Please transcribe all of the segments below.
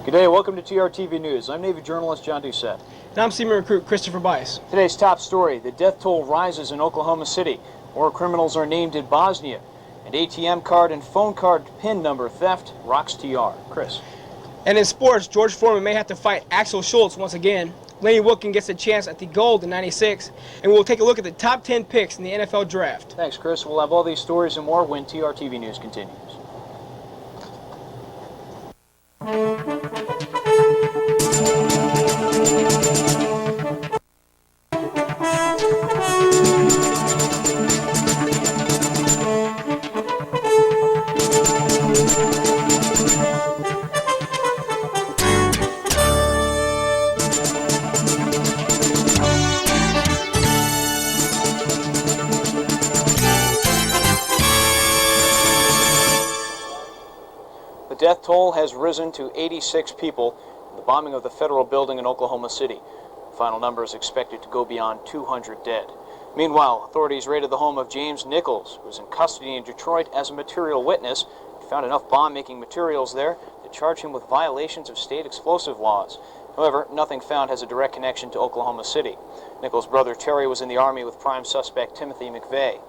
Good day, welcome to TRTV News. I'm Navy journalist John Doucette. And I'm Seaman recruit Christopher Bias. Today's top story, the death toll rises in Oklahoma City. More criminals are named in Bosnia. And ATM card and phone card PIN number theft rocks TR. Chris. And in sports, George Foreman may have to fight Axel Schultz once again. Lenny Wilkin gets a chance at the gold in '96. And we'll take a look at the top 10 picks in the NFL draft. Thanks, Chris. We'll have all these stories and more when TRTV News continues. The death toll has risen to 86 people in the bombing of the federal building in Oklahoma City. The final number is expected to go beyond 200 dead. Meanwhile, authorities raided the home of James Nichols, who was in custody in Detroit as a material witness, and found enough bomb-making materials there to charge him with violations of state explosive laws. However, nothing found has a direct connection to Oklahoma City. Nichols' brother Terry was in the Army with prime suspect Timothy McVeigh.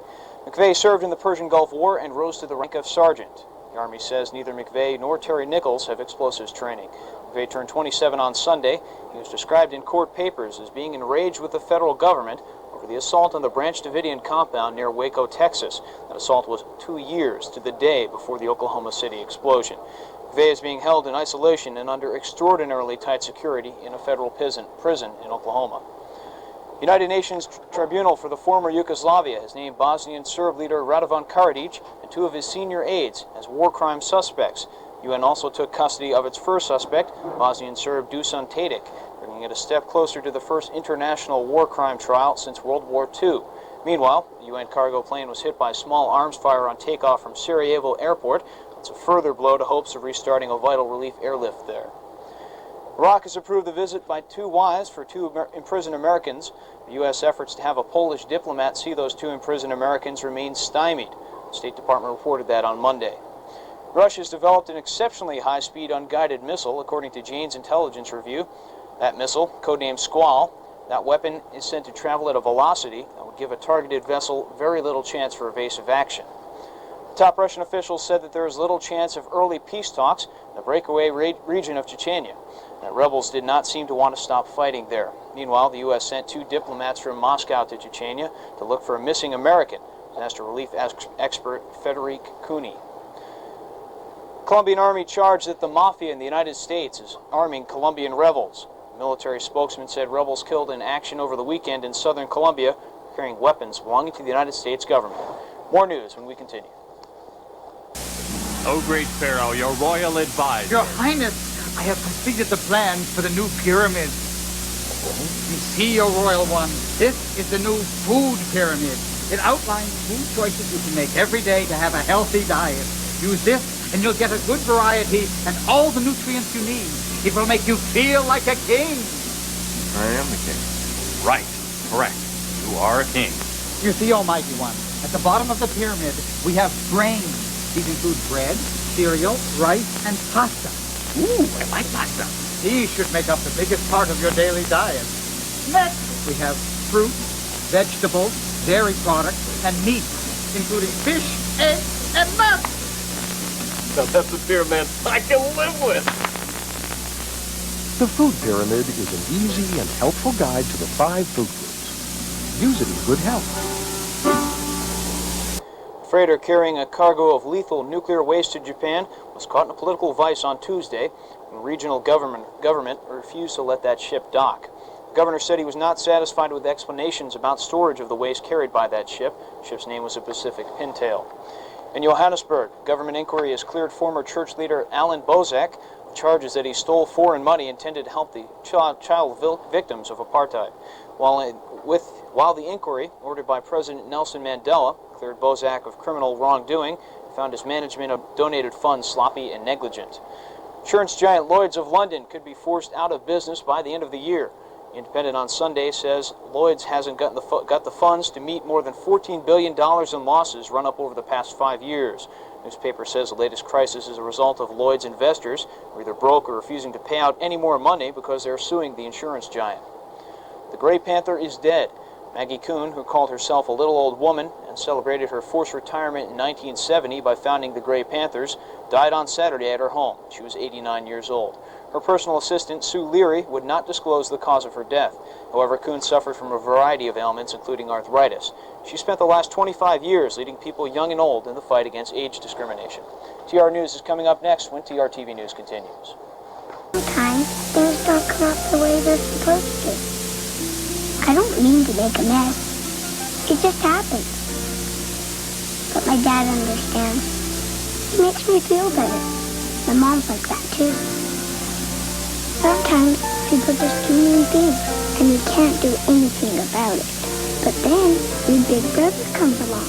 McVeigh served in the Persian Gulf War and rose to the rank of sergeant. The Army says neither McVeigh nor Terry Nichols have explosives training. McVeigh turned 27 on Sunday. He was described in court papers as being enraged with the federal government over the assault on the Branch Davidian compound near Waco, Texas. That assault was 2 years to the day before the Oklahoma City explosion. McVeigh is being held in isolation and under extraordinarily tight security in a federal prison in Oklahoma. United Nations Tribunal for the former Yugoslavia has named Bosnian Serb leader Radovan Karadzic and 2 of his senior aides as war crime suspects. UN also took custody of its first suspect, Bosnian Serb Dusan Tadic, bringing it a step closer to the first international war crime trial since World War II. Meanwhile, the UN cargo plane was hit by small arms fire on takeoff from Sarajevo Airport. It's a further blow to hopes of restarting a vital relief airlift there. Iraq has approved the visit by 2 wives for 2 imprisoned Americans. The U.S. efforts to have a Polish diplomat see those 2 imprisoned Americans remain stymied. The State Department reported that on Monday. Russia has developed an exceptionally high-speed unguided missile, according to Jane's intelligence review. That missile, codenamed Squall, that weapon is said to travel at a velocity that would give a targeted vessel very little chance for evasive action. Top Russian officials said that there is little chance of early peace talks in the breakaway region of Chechnya. The rebels did not seem to want to stop fighting there. Meanwhile, the U.S. sent 2 diplomats from Moscow to Chechnya to look for a missing American, disaster relief expert Frederic Cooney. Colombian Army charged that the mafia in the United States is arming Colombian rebels. A military spokesman said rebels killed in action over the weekend in southern Colombia carrying weapons belonging to the United States government. More news when we continue. Oh, great Pharaoh, your royal advisor. Your Highness, I have completed the plans for the new pyramid. You see, your royal one, this is the new food pyramid. It outlines food choices you can make every day to have a healthy diet. Use this and you'll get a good variety and all the nutrients you need. It will make you feel like a king. I am the king. Right, correct. You are a king. You're the almighty one. At the bottom of the pyramid, we have grains. These include bread, cereal, rice, and pasta. Ooh, I like pasta. These should make up the biggest part of your daily diet. Next, we have fruit, vegetables, dairy products, and meat, including fish, eggs, and nuts. Now that's a pyramid I can live with. The food pyramid is an easy and helpful guide to the 5 food groups. Use it in good health. A freighter carrying a cargo of lethal nuclear waste to Japan was caught in a political vice on Tuesday when the regional government refused to let that ship dock. The governor said he was not satisfied with explanations about storage of the waste carried by that ship. The ship's name was a Pacific Pintail. In Johannesburg, government inquiry has cleared former church leader Alan Bozak of charges that he stole foreign money intended to help the child victims of apartheid. While the inquiry, ordered by President Nelson Mandela, cleared Bozak of criminal wrongdoing, found his management of donated funds sloppy and negligent. Insurance giant Lloyd's of London could be forced out of business by the end of the year. Independent on Sunday says Lloyd's hasn't got the funds to meet more than $14 billion in losses run up over the past 5 years. Newspaper says the latest crisis is a result of Lloyd's investors who are either broke or refusing to pay out any more money because they're suing the insurance giant. The Gray Panther is dead. Maggie Kuhn, who called herself a little old woman and celebrated her forced retirement in 1970 by founding the Gray Panthers, died on Saturday at her home. She was 89 years old. Her personal assistant, Sue Leary, would not disclose the cause of her death. However, Kuhn suffered from a variety of ailments, including arthritis. She spent the last 25 years leading people young and old in the fight against age discrimination. TR News is coming up next when TR TV News continues. Sometimes things don't come out the way they're supposed to. I don't mean to make a mess. It just happens. But my dad understands. He makes me feel better. My mom's like that too. Sometimes people just do mean things, and you can't do anything about it. But then your big brother comes along.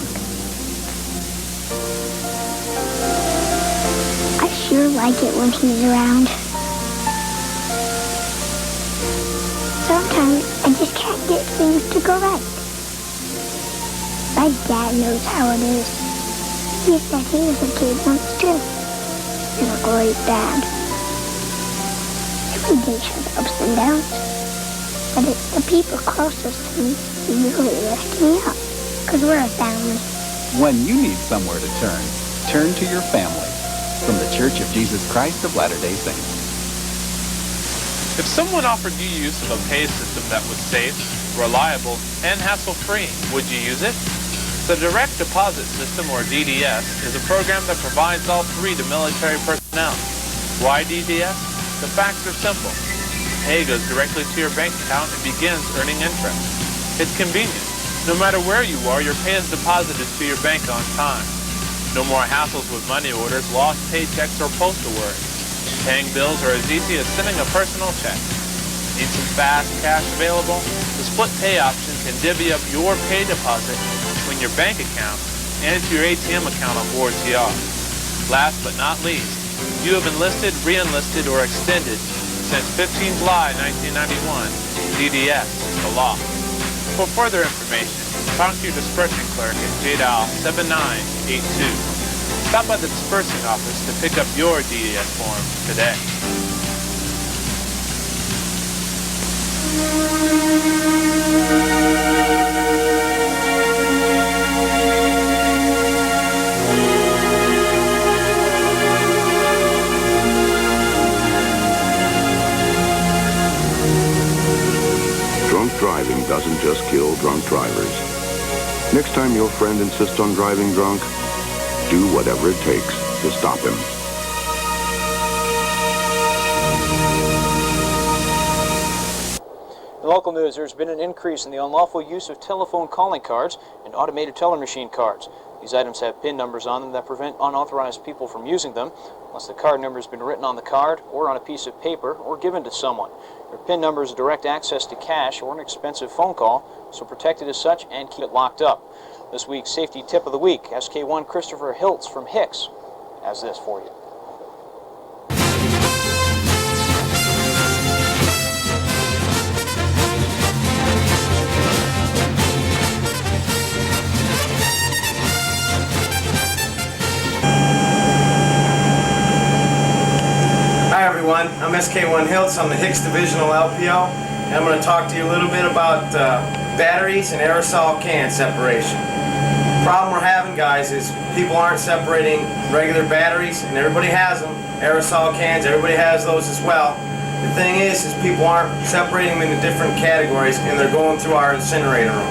I sure like it when he's around. Sometimes I just can't get things to go right. My dad knows how it is. He said he was a kid once too. He's a great dad. Every day has ups and downs. But it's the people closest to me who usually lift me up. Because we're a family. When you need somewhere to turn to your family. From the Church of Jesus Christ of Latter-day Saints. If someone offered you use of a pay system that was safe, reliable, and hassle-free, would you use it? The Direct Deposit System, or DDS, is a program that provides all three to military personnel. Why DDS? The facts are simple. Pay goes directly to your bank account and begins earning interest. It's convenient. No matter where you are, your pay is deposited to your bank on time. No more hassles with money orders, lost paychecks, or postal worries. Paying bills are as easy as sending a personal check. Need some fast cash available? The split pay option can divvy up your pay deposit between your bank account and to your ATM account on board TR. Last but not least, you have enlisted, re-enlisted, or extended since 15 July 1991. DDS is the law. For further information, talk to your disbursing clerk at JDial 7982. Stop by the disbursing office to pick up your DDS form today. Drunk driving doesn't just kill drunk drivers. Next time your friend insists on driving drunk, do whatever it takes to stop him. In local news, there's been an increase in the unlawful use of telephone calling cards and automated teller machine cards. These items have PIN numbers on them that prevent unauthorized people from using them unless the card number has been written on the card or on a piece of paper or given to someone. Your PIN number is direct access to cash or an expensive phone call, so protect it as such and keep it locked up. This week's safety tip of the week, SK1 Christopher Hiltz from Hicks has this for you. Hi everyone, I'm SK1 Hiltz. I'm the Hicks Divisional LPO, and I'm going to talk to you a little bit about batteries and aerosol can separation. The problem we're having, guys, is people aren't separating regular batteries, and everybody has them. Aerosol cans, everybody has those as well. The thing is people aren't separating them into different categories, and they're going through our incinerator room.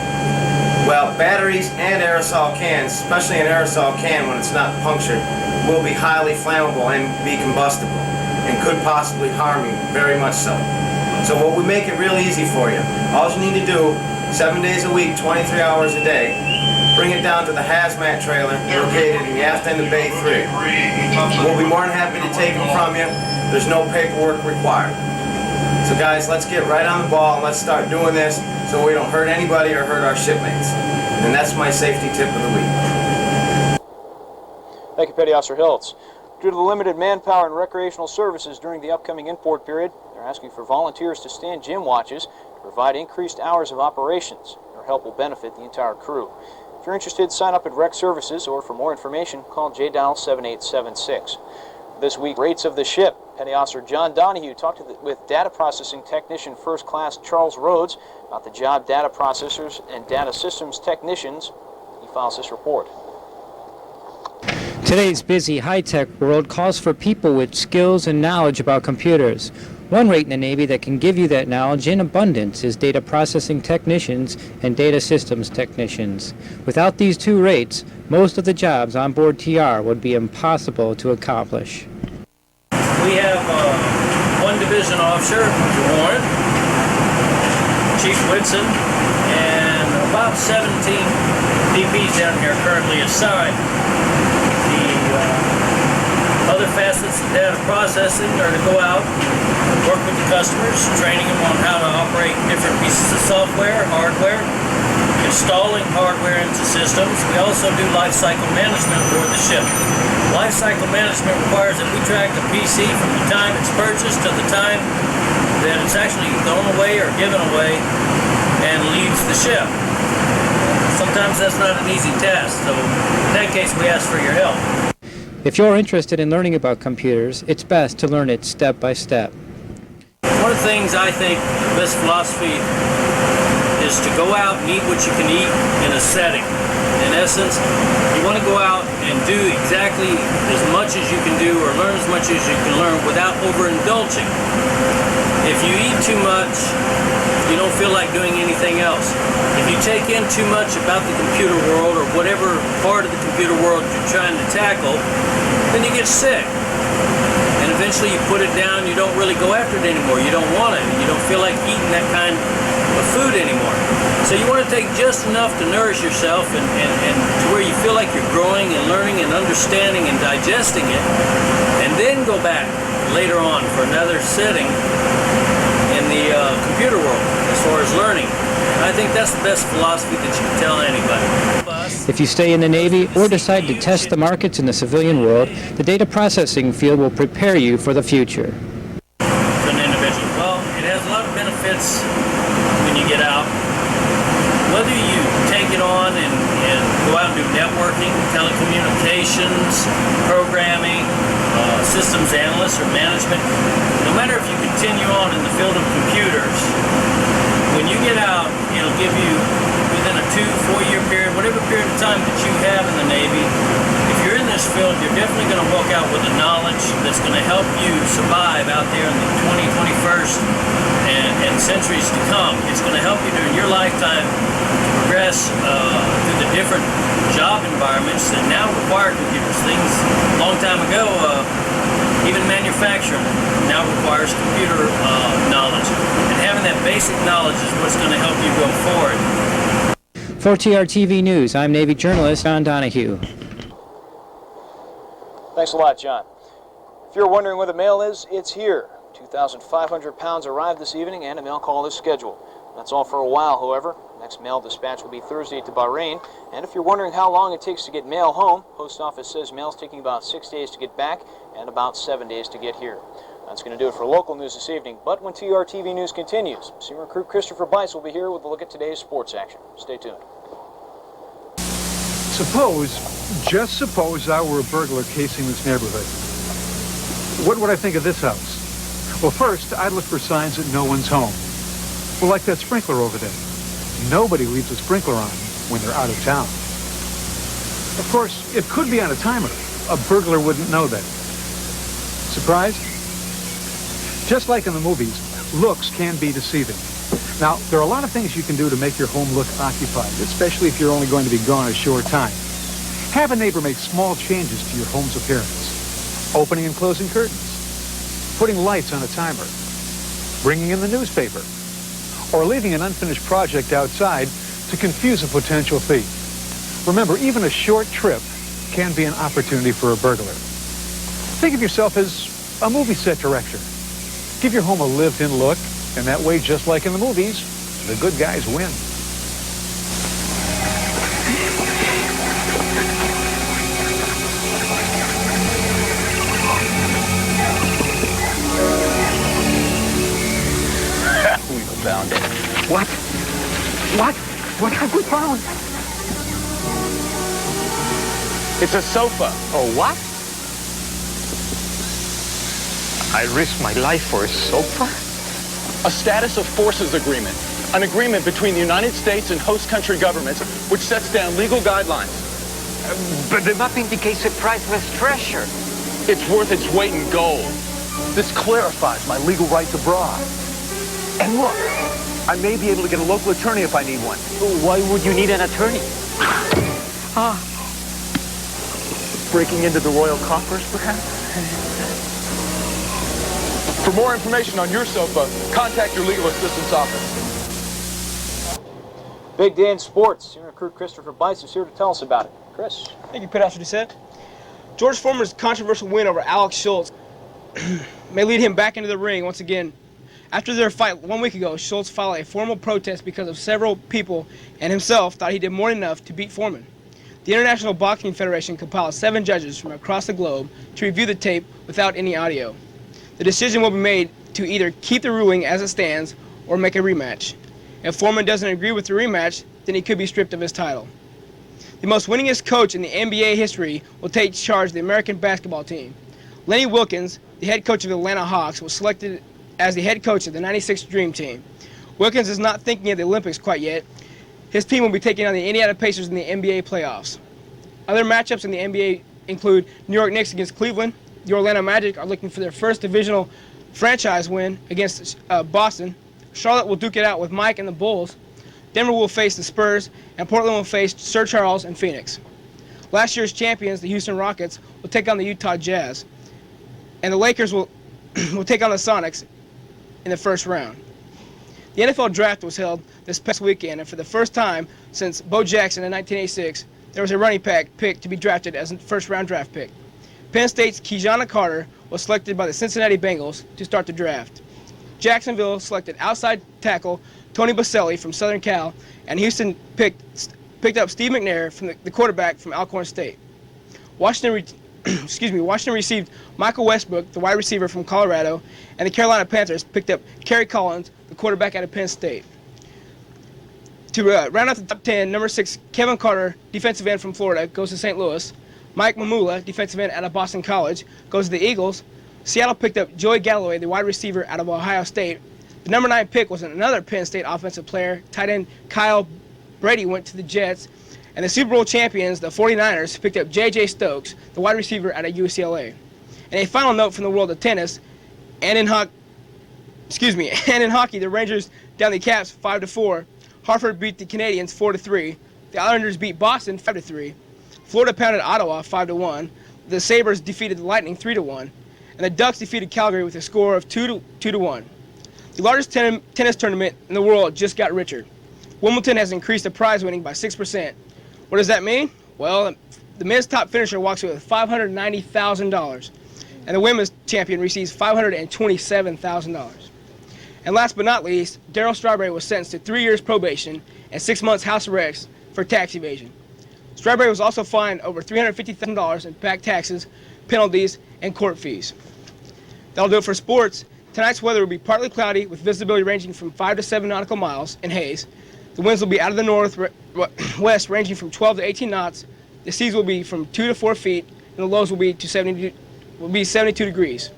Well, batteries and aerosol cans, especially an aerosol can when it's not punctured, will be highly flammable and be combustible, and could possibly harm you, very much so. So what we make it real easy for you, all you need to do, 7 days a week, 23 hours a day, bring it down to the hazmat trailer located in the aft end of Bay 3. We'll be more than happy to take them from you. There's no paperwork required. So guys, let's get right on the ball and let's start doing this so we don't hurt anybody or hurt our shipmates. And that's my safety tip of the week. Thank you, Petty Officer Hiltz. Due to the limited manpower and recreational services during the upcoming import period, they're asking for volunteers to stand gym watches to provide increased hours of operations. Their help will benefit the entire crew. If you're interested, sign up at Rec Services, or for more information, call JDial 7876. This week, rates of the ship. Petty Officer John Donahue talked with data processing technician First Class Charles Rhodes about the job data processors and data systems technicians. He files this report. Today's busy high-tech world calls for people with skills and knowledge about computers. One rate in the Navy that can give you that knowledge in abundance is data processing technicians and data systems technicians. Without these two rates, most of the jobs on board TR would be impossible to accomplish. We have one division officer, Warren, Chief Whitson, and about 17 DPs down here currently assigned. Other facets of data processing are to go out and work with the customers, training them on how to operate different pieces of software, hardware, installing hardware into systems. We also do life cycle management aboard the ship. Life cycle management requires that we track the PC from the time it's purchased to the time that it's actually thrown away or given away and leaves the ship. Sometimes that's not an easy task, so in that case we ask for your help. If you're interested in learning about computers, it's best to learn it step by step. One of the things I think the best philosophy is to go out and eat what you can eat in a setting. In essence, you want to go out and do exactly as much as you can do or learn as much as you can learn without overindulging. If you eat too much, you don't feel like doing anything else. If you take in too much about the computer world or whatever part of the computer world you're trying to tackle, then you get sick. And eventually you put it down, you don't really go after it anymore. You don't want it. You don't feel like eating that kind of food anymore. So you want to take just enough to nourish yourself and to where you feel like you're growing and learning and understanding and digesting it, and then go back later on for another setting in the computer world as far as learning. I think that's the best philosophy that you can tell anybody. If you stay in the Navy or decide to test the markets in the civilian world, the data processing field will prepare you for the future. To an individual. Well, it has a lot of benefits when you get out. Whether you take it on and go out and do networking, telecommunications, programming, systems analyst or management, no matter if you continue on in the field of computers, when you get out, it'll give you, within a 2-4 year period, whatever period of time that you have in the Navy, if you're in this field, you're definitely going to walk out with a knowledge that's going to help you survive out there in the 21st and centuries to come. It's going to help you during your lifetime to progress through the different job environments that now require computers. Things a long time ago, even manufacturing now requires computer knowledge. And having that basic knowledge is what's going to help you go forward. For TRTV News, I'm Navy journalist John Donahue. Thanks a lot, John. If you're wondering where the mail is, it's here. 2,500 pounds arrived this evening and a mail call is scheduled. That's all for a while, however. Next mail dispatch will be Thursday to Bahrain. And if you're wondering how long it takes to get mail home, Post Office says mail's taking about 6 days to get back and about 7 days to get here. That's going to do it for local news this evening. But when TRTV News continues, Senior Recruit Christopher Bice will be here with a look at today's sports action. Stay tuned. Just suppose I were a burglar casing this neighborhood. What would I think of this house? Well, first, I'd look for signs that no one's home. Well, like that sprinkler over there. Nobody leaves a sprinkler on when they're out of town. Of course, it could be on a timer. A burglar wouldn't know that. Surprised? Just like in the movies, looks can be deceiving. Now, there are a lot of things you can do to make your home look occupied, especially if you're only going to be gone a short time. Have a neighbor make small changes to your home's appearance. Opening and closing curtains. Putting lights on a timer. Bringing in the newspaper. Or leaving an unfinished project outside to confuse a potential thief. Remember, even a short trip can be an opportunity for a burglar. Think of yourself as a movie set director. Give your home a lived-in look, and that way, just like in the movies, the good guys win. down. It's a sofa. Oh, what? I risked my life for a sofa? A status of forces agreement. An agreement between the United States and host country governments which sets down legal guidelines. But the map indicates a priceless treasure. It's worth its weight in gold. This clarifies my legal rights abroad. And look, I may be able to get a local attorney if I need one. Why would you need an attorney? Breaking into the royal coffers, perhaps? For more information on your sofa, contact your legal assistance office. Big day in sports. Senior recruit Christopher Bice is here to tell us about it. Chris. Thank you, Pastor Doucette. George Foreman's controversial win over Alex Schultz may lead him back into the ring once again. After their fight 1 week ago, Schultz filed a formal protest because of several people and himself thought he did more than enough to beat Foreman. The International Boxing Federation compiled 7 judges from across the globe to review the tape without any audio. The decision will be made to either keep the ruling as it stands or make a rematch. If Foreman doesn't agree with the rematch, then he could be stripped of his title. The most winningest coach in the NBA history will take charge of the American basketball team. Lenny Wilkens, the head coach of the Atlanta Hawks, was selected as the head coach of the '96 Dream Team. Wilkens is not thinking of the Olympics quite yet. His team will be taking on the Indiana Pacers in the NBA playoffs. Other matchups in the NBA include New York Knicks against Cleveland. The Orlando Magic are looking for their first divisional franchise win against Boston. Charlotte will duke it out with Mike and the Bulls. Denver will face the Spurs, and Portland will face Sir Charles and Phoenix. Last year's champions, the Houston Rockets, will take on the Utah Jazz, and the Lakers will take on the Sonics in the first round. The NFL Draft was held this past weekend, and for the first time since Bo Jackson in 1986, there was a running back pick to be drafted as a first-round draft pick. Penn State's Keyjana Carter was selected by the Cincinnati Bengals to start the draft. Jacksonville selected outside tackle Tony Baselli from Southern Cal, and Houston picked up Steve McNair from the quarterback from Alcorn State. Washington received Michael Westbrook, the wide receiver from Colorado, and the Carolina Panthers picked up Kerry Collins, the quarterback out of Penn State. To round out the top 10, number 6, Kevin Carter, defensive end from Florida, goes to St. Louis. Mike Mamula, defensive end out of Boston College, goes to the Eagles. Seattle picked up Joey Galloway, the wide receiver out of Ohio State. The number 9 pick was another Penn State offensive player. Tight end Kyle Brady went to the Jets. And the Super Bowl champions, the 49ers, picked up J.J. Stokes, the wide receiver out of UCLA. And a final note from the world of tennis, and in hockey, the Rangers down the Caps 5-4. Hartford beat the Canadiens 4-3. The Islanders beat Boston 5-3. Florida pounded Ottawa 5-1. The Sabres defeated the Lightning 3-1. And the Ducks defeated Calgary with a score of 2-1. The largest tennis tournament in the world just got richer. Wimbledon has increased the prize winning by 6%. What does that mean? Well, the men's top finisher walks away with $590,000, and the women's champion receives $527,000. And last but not least, Darryl Strawberry was sentenced to 3 years probation and 6 months house arrest for tax evasion. Strawberry was also fined over $350,000 in back taxes, penalties, and court fees. That'll do it for sports. Tonight's weather will be partly cloudy with visibility ranging from 5 to 7 nautical miles and haze. The winds will be out of the northwest ranging from 12 to 18 knots. The seas will be from 2 to 4 feet, and the lows will be 72 degrees.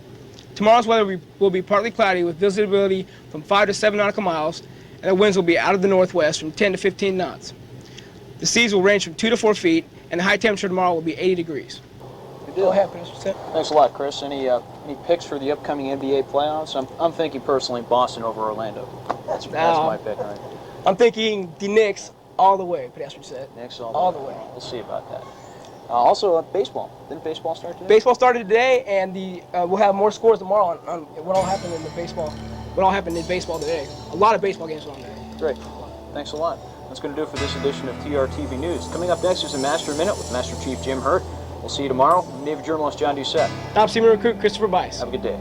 Tomorrow's weather will be partly cloudy with visibility from 5 to 7 nautical miles, and the winds will be out of the northwest from 10 to 15 knots. The seas will range from 2 to 4 feet, and the high temperature tomorrow will be 80 degrees. Go ahead, Thanks a lot, Chris. Any picks for the upcoming NBA playoffs? I'm thinking personally Boston over Orlando. That's my pick. Right? I'm thinking the Knicks all the way, Pedestrian said. Knicks all the way. We'll see about that. Also, baseball. Didn't baseball start today? Baseball started today, and we'll have more scores tomorrow on what all happened in baseball. What all happened in baseball today? A lot of baseball games on today. Great. Thanks a lot. That's going to do it for this edition of TRTV News. Coming up next is the Master Minute with Master Chief Jim Hurt. We'll see you tomorrow. Navy journalist John Doucette. Top Senior Recruit Christopher Bice. Have a good day.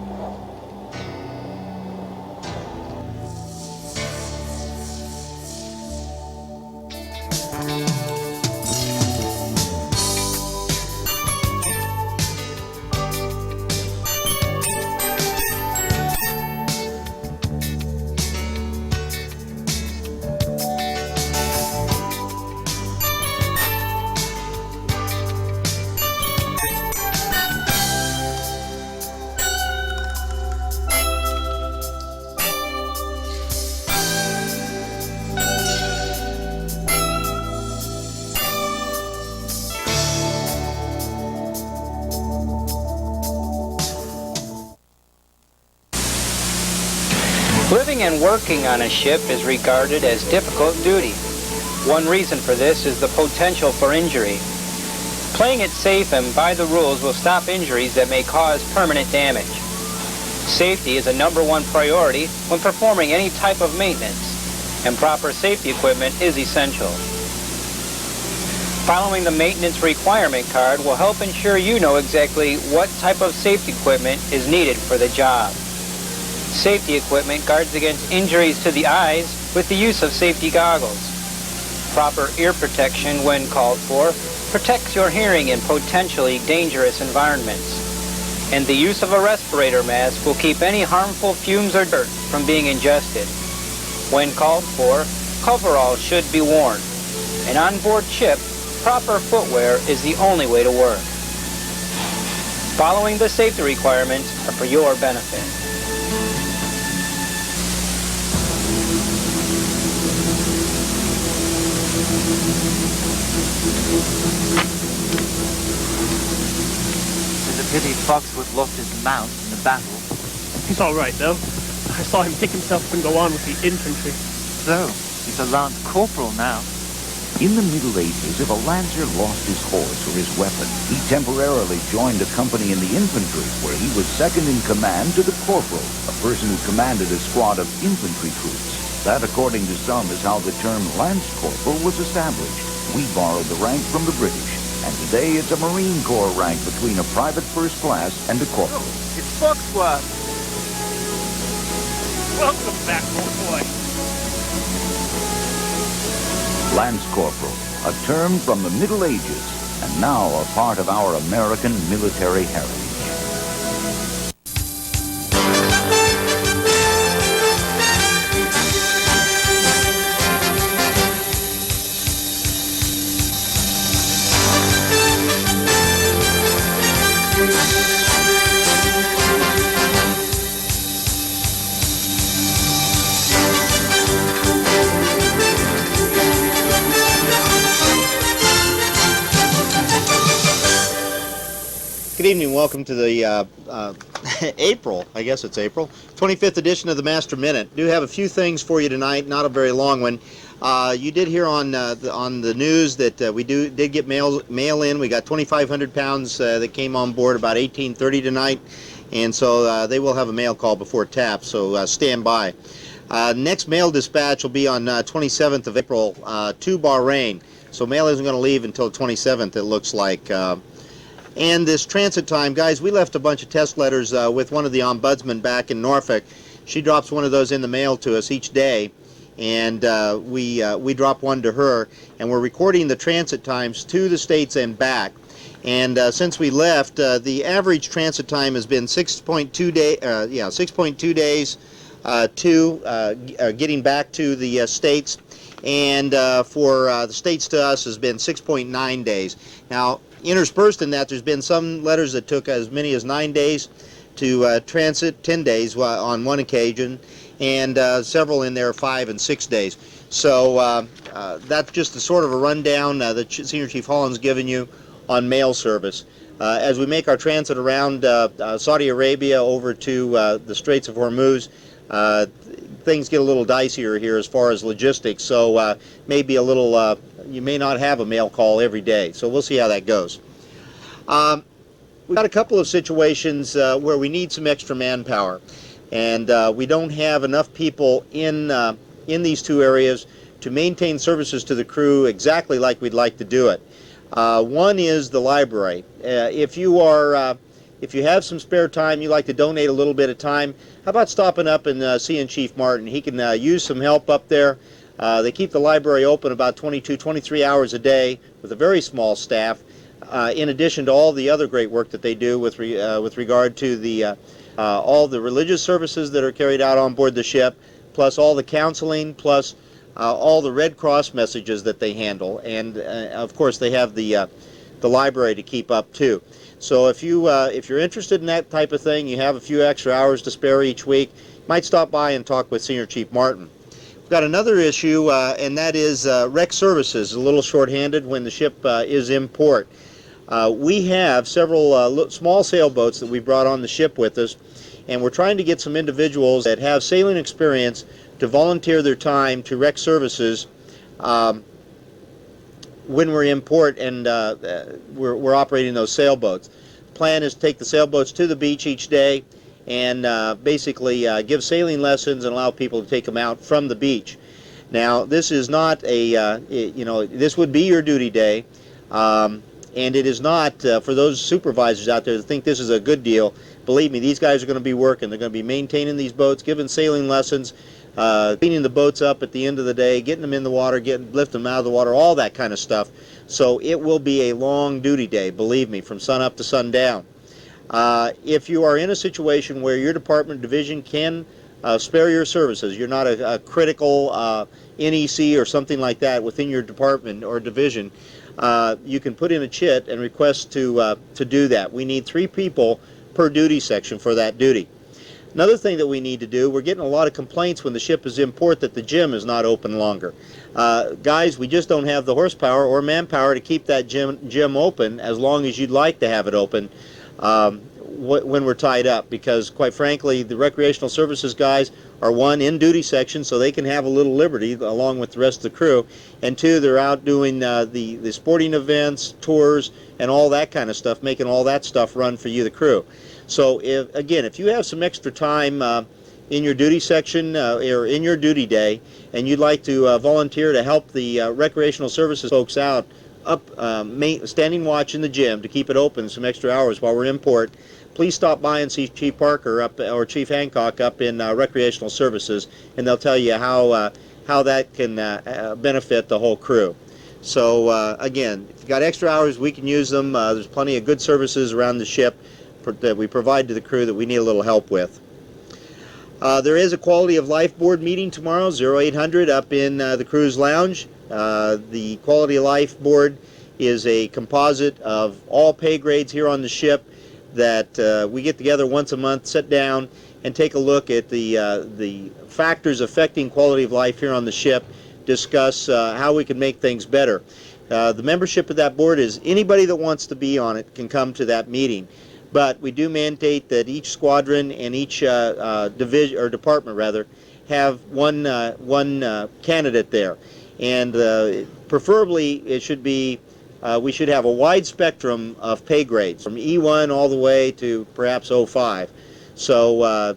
Living and working on a ship is regarded as difficult duty. One reason for this is the potential for injury. Playing it safe and by the rules will stop injuries that may cause permanent damage. Safety is a #1 priority when performing any type of maintenance, and proper safety equipment is essential. Following the maintenance requirement card will help ensure you know exactly what type of safety equipment is needed for the job. Safety equipment guards against injuries to the eyes with the use of safety goggles. Proper ear protection when called for protects your hearing in potentially dangerous environments. And the use of a respirator mask will keep any harmful fumes or dirt from being ingested. When called for, coveralls should be worn. And on board ship, proper footwear is the only way to work. Following the safety requirements are for your benefit. It's a pity Foxwood lost his mount in the battle. He's all right, though. I saw him pick himself up and go on with the infantry. So, he's a lance corporal now. In the Middle Ages, if a lancer lost his horse or his weapon, he temporarily joined a company in the infantry, where he was second in command to the corporal, a person who commanded a squad of infantry troops. That, according to some, is how the term lance corporal was established. We borrowed the rank from the British, and today it's a Marine Corps rank between a private first class and a corporal. It's Foxworth. Welcome back, old boy. Lance corporal, a term from the Middle Ages, and now a part of our American military heritage. Good evening. Welcome to the April, I guess it's April, 25th edition of the Master Minute. Do have a few things for you tonight, not a very long one. You did hear on the news that we did get mail in. We got 2,500 pounds that came on board about 18:30 tonight, and so they will have a mail call before tap, so stand by. Next mail dispatch will be on 27th of April to Bahrain, so mail isn't going to leave until 27th, it looks like. And this transit time, guys, we left a bunch of test letters with one of the ombudsmen back in Norfolk. She drops one of those in the mail to us each day, and we drop one to her, and we're recording the transit times to the States and back. And since we left, the average transit time has been 6.2 days to getting back to the States, and for the States to us has been 6.9 days. Now, interspersed in that, there's been some letters that took as many as 9 days to transit, 10 days on one occasion, and several in there 5 and 6 days. So that's just a sort of a rundown that Senior Chief Holland's given you on mail service. As we make our transit around Saudi Arabia over to the Straits of Hormuz, things get a little dicier here as far as logistics, so maybe a little, you may not have a mail call every day, so we'll see how that goes. We've got a couple of situations where we need some extra manpower, and we don't have enough people in these two areas to maintain services to the crew exactly like we'd like to do it. One is the library. If you have some spare time, you like to donate a little bit of time, how about stopping up and seeing Chief Martin? He can use some help up there. They keep the library open about 22, 23 hours a day with a very small staff, in addition to all the other great work that they do with regard to all the religious services that are carried out on board the ship, plus all the counseling, plus all the Red Cross messages that they handle, and of course they have the library to keep up too. So if you're interested in that type of thing, you have a few extra hours to spare each week, you might stop by and talk with Senior Chief Martin. We've got another issue, and that is wreck services, a little short-handed when the ship is in port. We have several small sailboats that we brought on the ship with us, And we're trying to get some individuals that have sailing experience to volunteer their time to wreck services when we're in port and we're operating those sailboats. The plan is to take the sailboats to the beach each day and basically give sailing lessons and allow people to take them out from the beach. Now, this is not a, this would be your duty day, and it is not for those supervisors out there that think this is a good deal. Believe me, these guys are going to be working. They're going to be maintaining these boats, giving sailing lessons, cleaning the boats up at the end of the day, getting them in the water, lifting them out of the water, all that kind of stuff. So it will be a long duty day, believe me, from sun up to sundown. If you are in a situation where your department division can spare your services, you're not a critical NEC or something like that within your department or division, you can put in a chit and request to do that. We need 3 people per duty section for that duty. Another thing that we need to do, we're getting a lot of complaints when the ship is in port that the gym is not open longer. Guys, we just don't have the horsepower or manpower to keep that gym open as long as you'd like to have it open when we're tied up, because quite frankly the recreational services guys are, 1, in duty section so they can have a little liberty along with the rest of the crew, and 2, they're out doing the sporting events, tours, and all that kind of stuff, making all that stuff run for you, the crew. So if you have some extra time in your duty section or in your duty day and you'd like to volunteer to help the recreational services folks out standing watch in the gym to keep it open some extra hours while we're in port, please stop by and see Chief Parker or Chief Hancock up in recreational services, and they'll tell you how that can benefit the whole crew. So again, if you've got extra hours, we can use them. There's plenty of good services around the ship that we provide to the crew that we need a little help with. There is a Quality of Life Board meeting tomorrow, 0800 up in the crew's lounge. The Quality of Life Board is a composite of all pay grades here on the ship that we get together once a month, sit down, and take a look at the factors affecting quality of life here on the ship, discuss how we can make things better. The membership of that board is anybody that wants to be on it can come to that meeting. But we do mandate that each squadron and each division or department rather have one candidate there, and preferably it should be we should have a wide spectrum of pay grades from E1 all the way to perhaps 05. So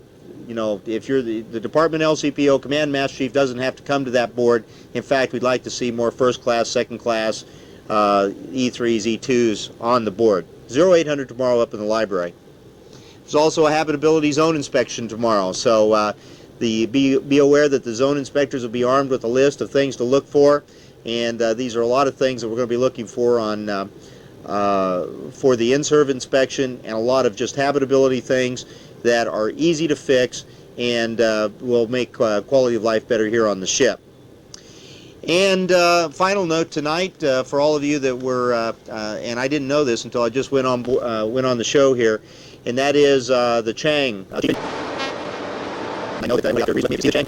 if you're the department LCPO command master chief doesn't have to come to that board. In fact, we'd like to see more first class, second class, E3s, E2s on the board. 0800 tomorrow up in the library. There's also a habitability zone inspection tomorrow, so be aware that the zone inspectors will be armed with a list of things to look for, and these are a lot of things that we're going to be looking for on for the in-serve inspection, and a lot of just habitability things that are easy to fix and will make quality of life better here on the ship. And final note tonight for all of you that were, and I didn't know this until I just went on the show here, and that is the Chang. I know that we have to see the Chang.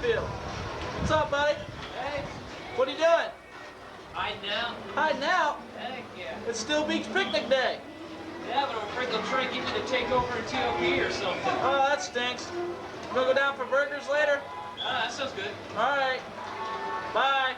Roosevelt. What's up, buddy? Hey. What are you doing? Hiding out. Hiding out? Heck yeah. It's still Beach Picnic Day. Yeah, but I'm afraid they'll try and get you to take over a TOP or something. Oh, that stinks. You gonna go down for burgers later? Ah, that sounds good. All right. Bye.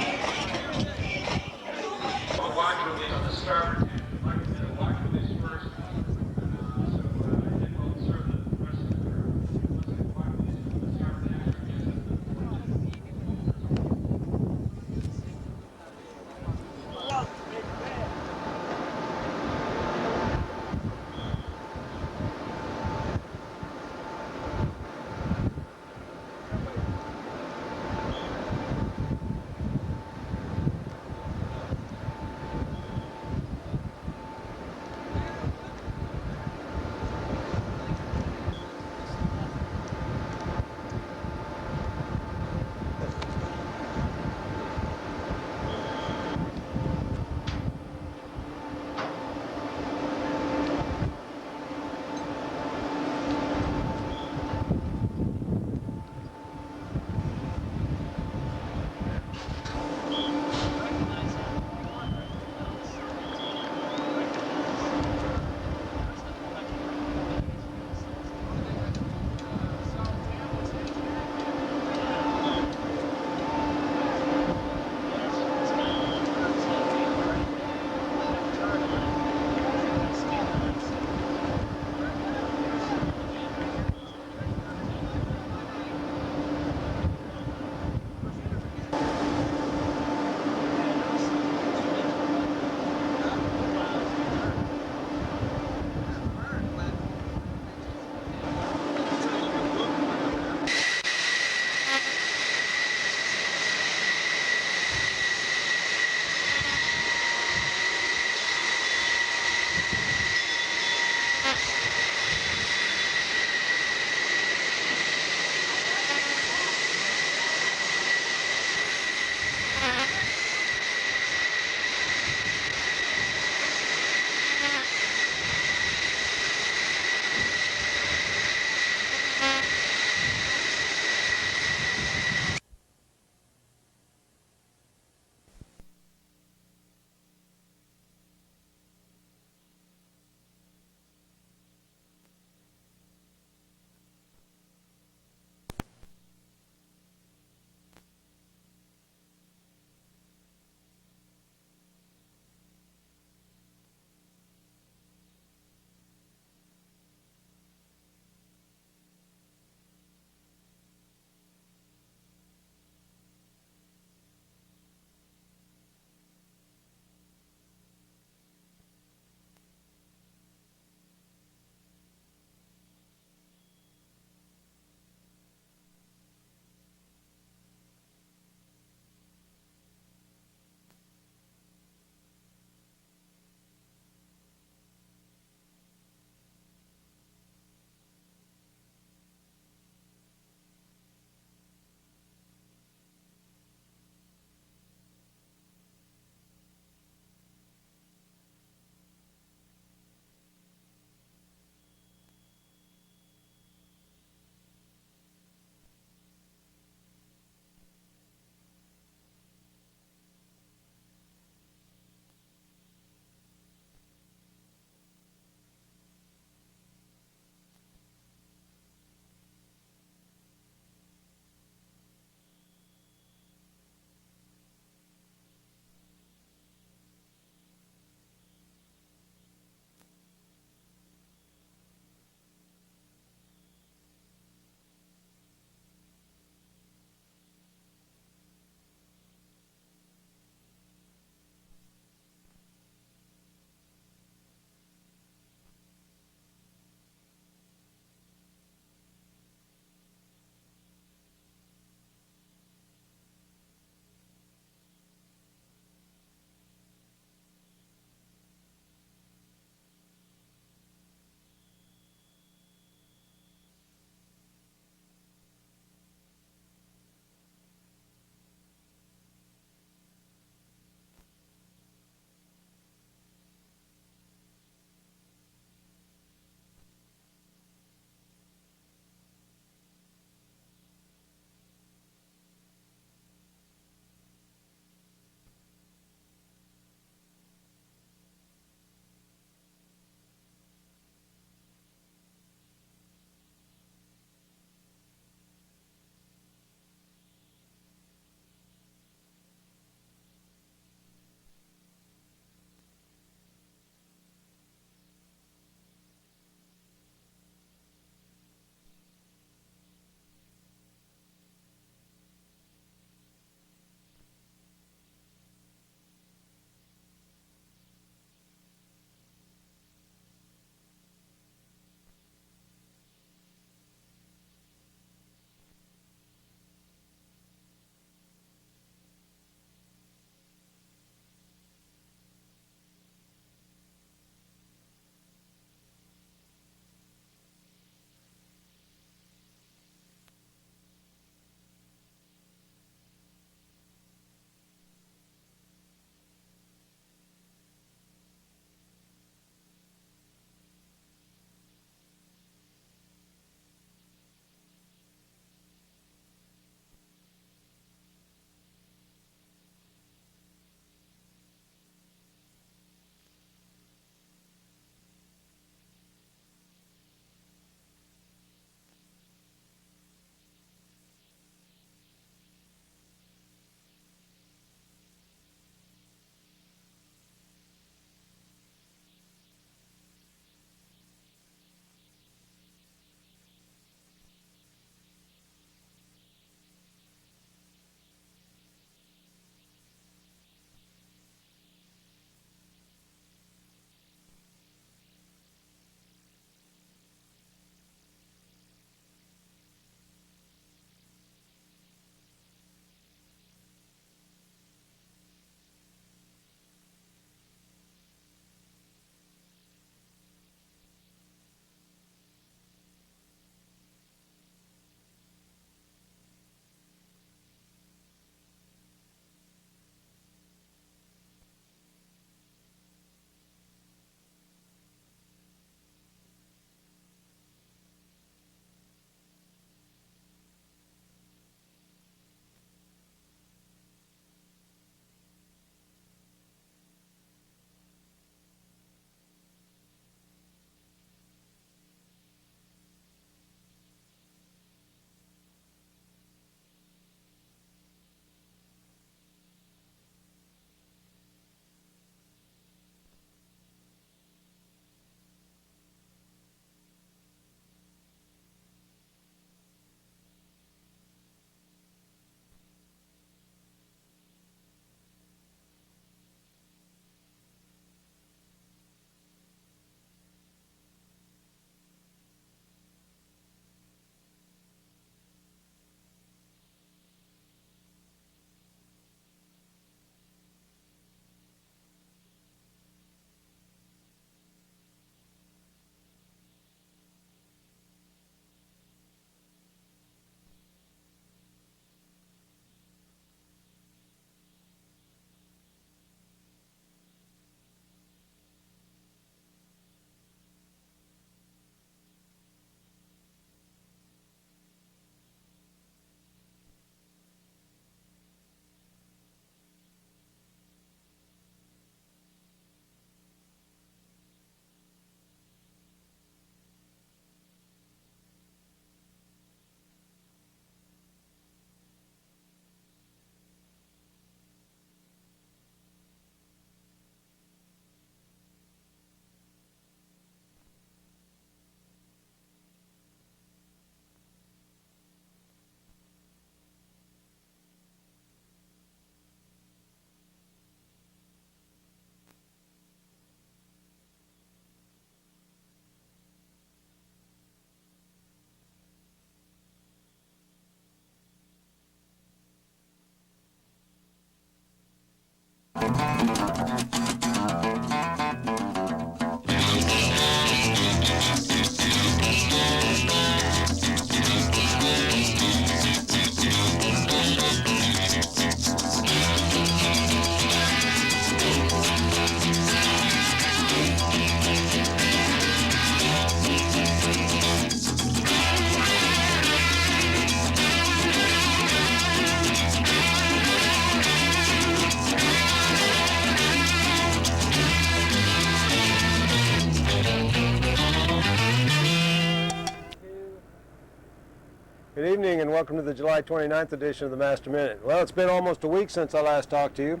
Good evening and welcome to the July 29th edition of the Master Minute. Well, it's been almost a week since I last talked to you,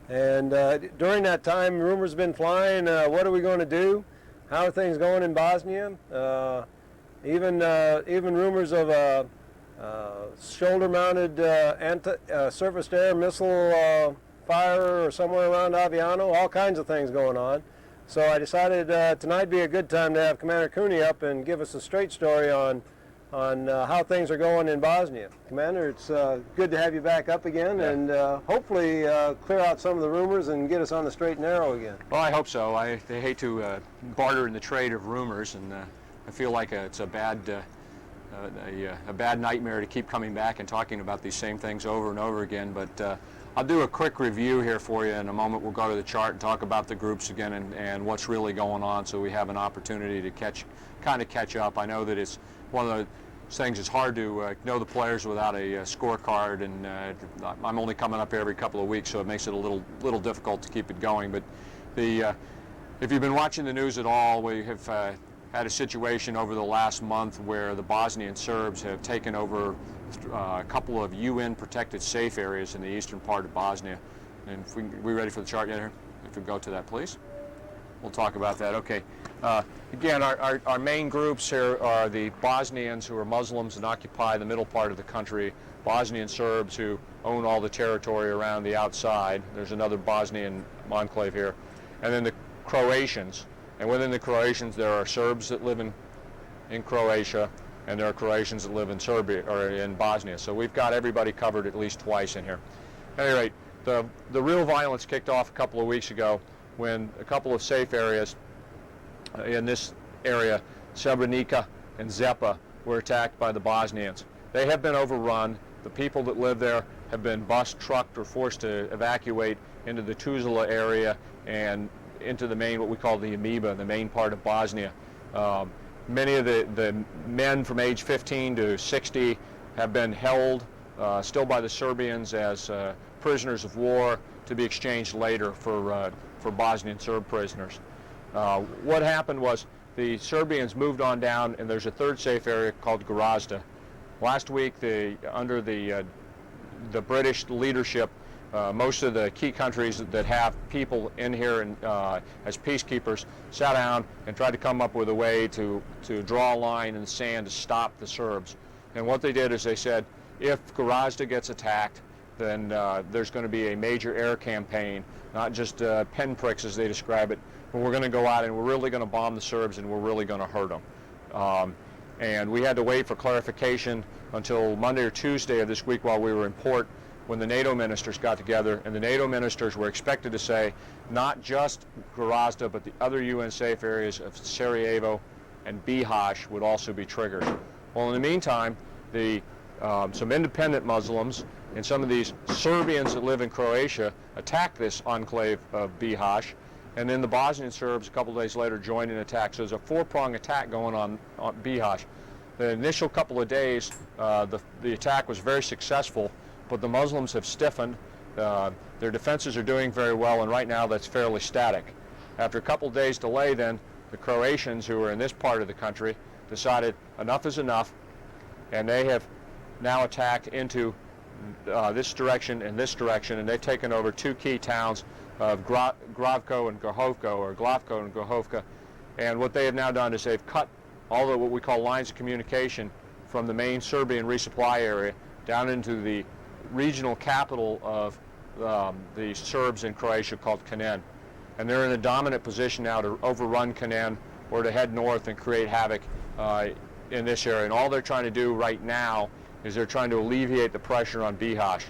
and during that time rumors have been flying. What are we going to do? How are things going in Bosnia? Even rumors of a shoulder-mounted surface-to-air missile fire or somewhere around Aviano, all kinds of things going on. So I decided tonight would be a good time to have Commander Cooney up and give us a straight story on how things are going in Bosnia. Commander, it's good to have you back up again, and hopefully clear out some of the rumors and get us on the straight and narrow again. Well, I hope so. I hate to barter in the trade of rumors, and I feel like it's a bad nightmare to keep coming back and talking about these same things over and over again. But I'll do a quick review here for you. In a moment, we'll go to the chart and talk about the groups again and what's really going on, so we have an opportunity to kind of catch up. I know that it's one of the things, it's hard to know the players without a scorecard, and I'm only coming up every couple of weeks, so it makes it a little difficult to keep it going. But if you've been watching the news at all, we have had a situation over the last month where the Bosnian Serbs have taken over a couple of UN-protected safe areas in the eastern part of Bosnia. And if we ready for the chart yet here? If we go to that, please. We'll talk about that. Okay. Again, our main groups here are the Bosnians, who are Muslims and occupy the middle part of the country, Bosnian Serbs, who own all the territory around the outside. There's another Bosnian enclave here. And then the Croatians. And within the Croatians, there are Serbs that live in Croatia, and there are Croatians that live in Serbia or in Bosnia. So we've got everybody covered at least twice in here. At any rate, the real violence kicked off a couple of weeks ago when a couple of safe areas in this area, Srebrenica and Zepa, were attacked by the Bosnians. They have been overrun. The people that live there have been bused, trucked, or forced to evacuate into the Tuzla area and into the main, what we call the amoeba, the main part of Bosnia. Many of the men from age 15 to 60 have been held still by the Serbians as prisoners of war to be exchanged later for Bosnian Serb prisoners. What happened was the Serbians moved on down, and there's a third safe area called Gorazda. Last week, under the British leadership, most of the key countries that have people in here as peacekeepers sat down and tried to come up with a way to draw a line in the sand to stop the Serbs. And what they did is they said, if Gorazda gets attacked, then there's going to be a major air campaign, not just pinpricks as they describe it, but we're going to go out and we're really going to bomb the Serbs and we're really going to hurt them. And we had to wait for clarification until Monday or Tuesday of this week while we were in port, when the NATO ministers got together, and the NATO ministers were expected to say not just Gorazda, but the other UN safe areas of Sarajevo and Bihać would also be triggered. Well, in the meantime, some independent Muslims and some of these Serbians that live in Croatia attacked this enclave of Bihać, and then the Bosnian Serbs a couple of days later joined in an attack. So there's a four-pronged attack going on Bihać. The initial couple of days, the attack was very successful, but the Muslims have stiffened. Their defenses are doing very well, and right now that's fairly static. After a couple of days delay, then, the Croatians, who are in this part of the country, decided enough is enough, and they have now attacked into this direction and this direction, and they've taken over two key towns of Glavko and Grahovka. And what they have now done is they've cut all of what we call lines of communication from the main Serbian resupply area down into the regional capital of the Serbs in Croatia called Knin. And they're in a dominant position now to overrun Knin or to head north and create havoc in this area. And all they're trying to do right now is they're trying to alleviate the pressure on Bihać.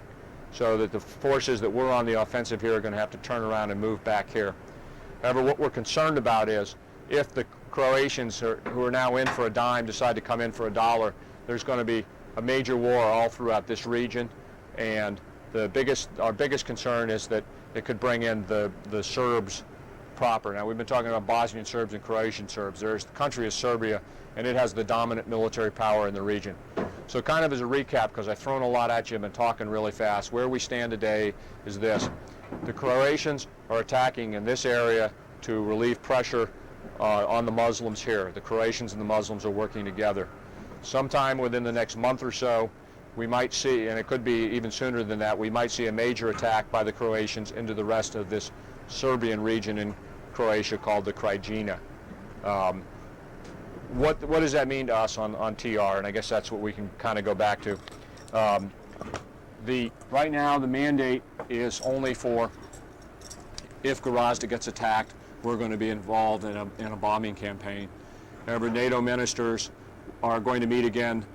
so that the forces that were on the offensive here are going to have to turn around and move back here. However, what we're concerned about is if the Croatians who are now in for a dime decide to come in for a dollar, there's going to be a major war all throughout this region, and our biggest concern is that it could bring in the Serbs proper. Now, we've been talking about Bosnian Serbs and Croatian Serbs. There's the country is Serbia, and it has the dominant military power in the region. So kind of as a recap, because I've thrown a lot at you, I've been talking really fast, where we stand today is this. The Croatians are attacking in this area to relieve pressure on the Muslims here. The Croatians and the Muslims are working together. Sometime within the next month or so, we might see, and it could be even sooner than that, we might see a major attack by the Croatians into the rest of this Serbian region in Croatia called the Krajina. What does that mean to us on TR? And I guess that's what we can kind of go back to. Right now, the mandate is only for if Gorazda gets attacked, we're going to be involved in a bombing campaign. However, NATO ministers are going to meet again,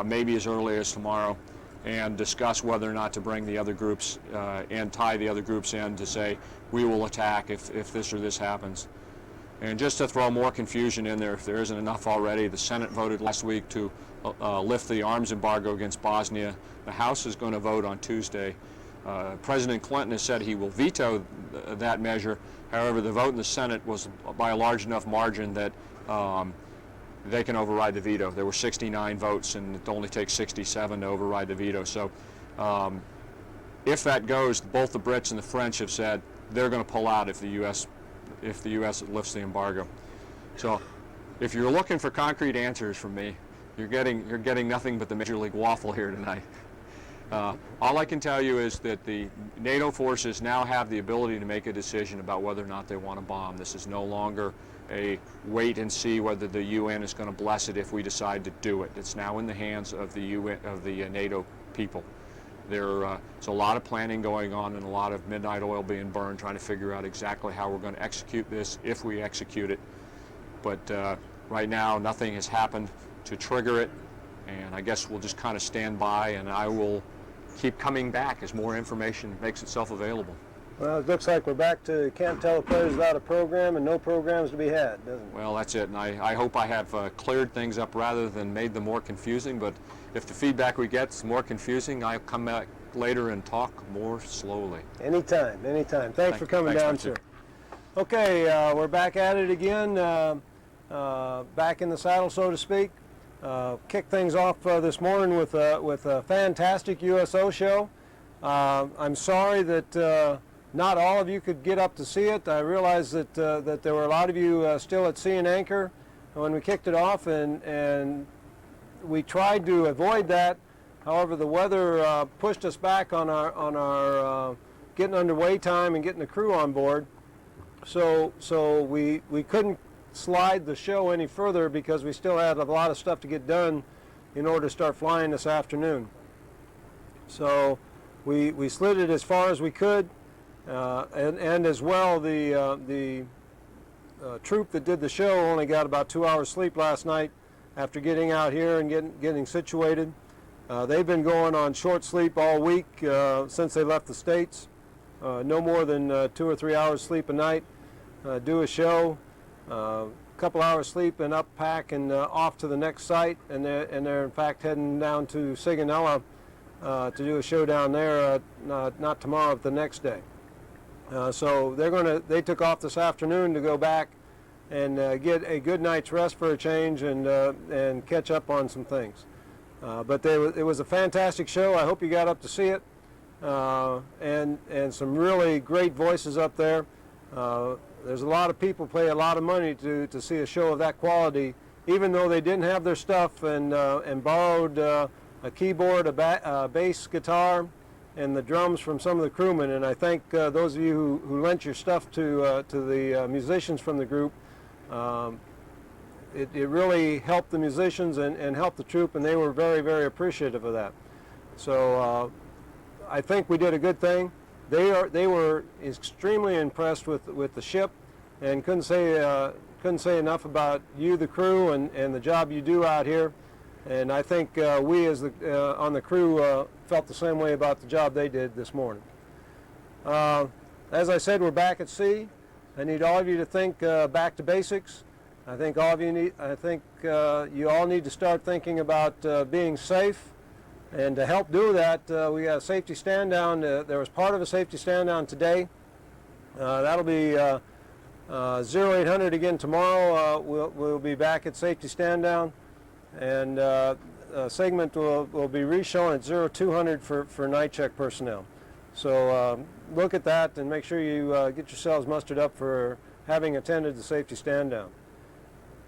maybe as early as tomorrow, and discuss whether or not to bring the other groups and tie the other groups in to say, we will attack if this or this happens. And just to throw more confusion in there, if there isn't enough already, the Senate voted last week to lift the arms embargo against Bosnia. The House is going to vote on Tuesday. President Clinton has said he will veto that measure. However, the vote in the Senate was by a large enough margin that they can override the veto. There were 69 votes, and it only takes 67 to override the veto. So if that goes, both the Brits and the French have said they're going to pull out if the U.S. lifts the embargo. So if you're looking for concrete answers from me, you're getting nothing but the Major League waffle here tonight. All I can tell you is that the NATO forces now have the ability to make a decision about whether or not they want to bomb. This is no longer a wait and see whether the UN is going to bless it if we decide to do it. It's now in the hands of the NATO people. There's a lot of planning going on and a lot of midnight oil being burned trying to figure out exactly how we're going to execute this if we execute it. But right now nothing has happened to trigger it, and I guess we'll just kind of stand by, and I will keep coming back as more information makes itself available. Well, it looks like we're back to can't tell the players without a program and no programs to be had, doesn't it? Well, that's it, and I hope I have cleared things up rather than made them more confusing, but if the feedback we get is more confusing, I'll come back later and talk more slowly. Anytime. Thanks for coming down, sir. Okay, we're back at it again, back in the saddle, so to speak. Kick things off this morning with a fantastic USO show. I'm sorry that not all of you could get up to see it. I realize that there were a lot of you still at sea and anchor when we kicked it off, and we tried to avoid that. However, the weather pushed us back on our getting underway time and getting the crew on board. So we couldn't slide the show any further because we still had a lot of stuff to get done in order to start flying this afternoon. So we slid it as far as we could, and as well the troop that did the show only got about 2 hours sleep last night after getting out here and getting situated. They've been going on short sleep all week since they left the States. No more than 2 or 3 hours sleep a night. Do a show, couple hours sleep, and up pack and off to the next site. And they're in fact heading down to Sigonella to do a show down there, not tomorrow, but the next day. So they took off this afternoon to go back and get a good night's rest for a change and catch up on some things. But it was a fantastic show. I hope you got up to see it, and some really great voices up there. There's a lot of people pay a lot of money to see a show of that quality, even though they didn't have their stuff and borrowed a keyboard, a bass guitar, and the drums from some of the crewmen. And I thank those of you who lent your stuff to the musicians from the group. It really helped the musicians and helped the troop, and they were very, very appreciative of that. So I think we did a good thing. They were extremely impressed with the ship, and couldn't say enough about you, the crew, and the job you do out here. And I think we as on the crew felt the same way about the job they did this morning. As I said, we're back at sea. I need all of you to think back to basics. I think all of you need. I think you all need to start thinking about being safe. And to help do that, we got a safety stand down. There was part of a safety stand down today. That'll be 0800 again tomorrow. We'll be back at safety stand down, and a segment will be re-shown at 0200 for night check personnel. So look at that and make sure you get yourselves mustered up for having attended the safety stand down.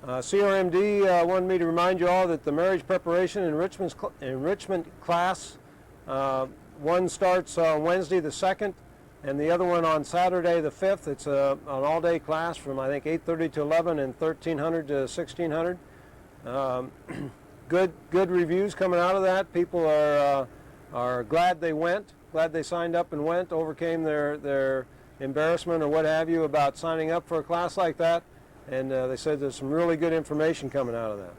CRMD wanted me to remind you all that the marriage preparation enrichment class, one starts on Wednesday the 2nd and the other one on Saturday the 5th. It's an all-day class from I think 8:30 to 11 and 1300 to 1600. Good reviews coming out of that. People are glad they went, glad they signed up and went, overcame their embarrassment or what have you about signing up for a class like that. And they said there's some really good information coming out of that.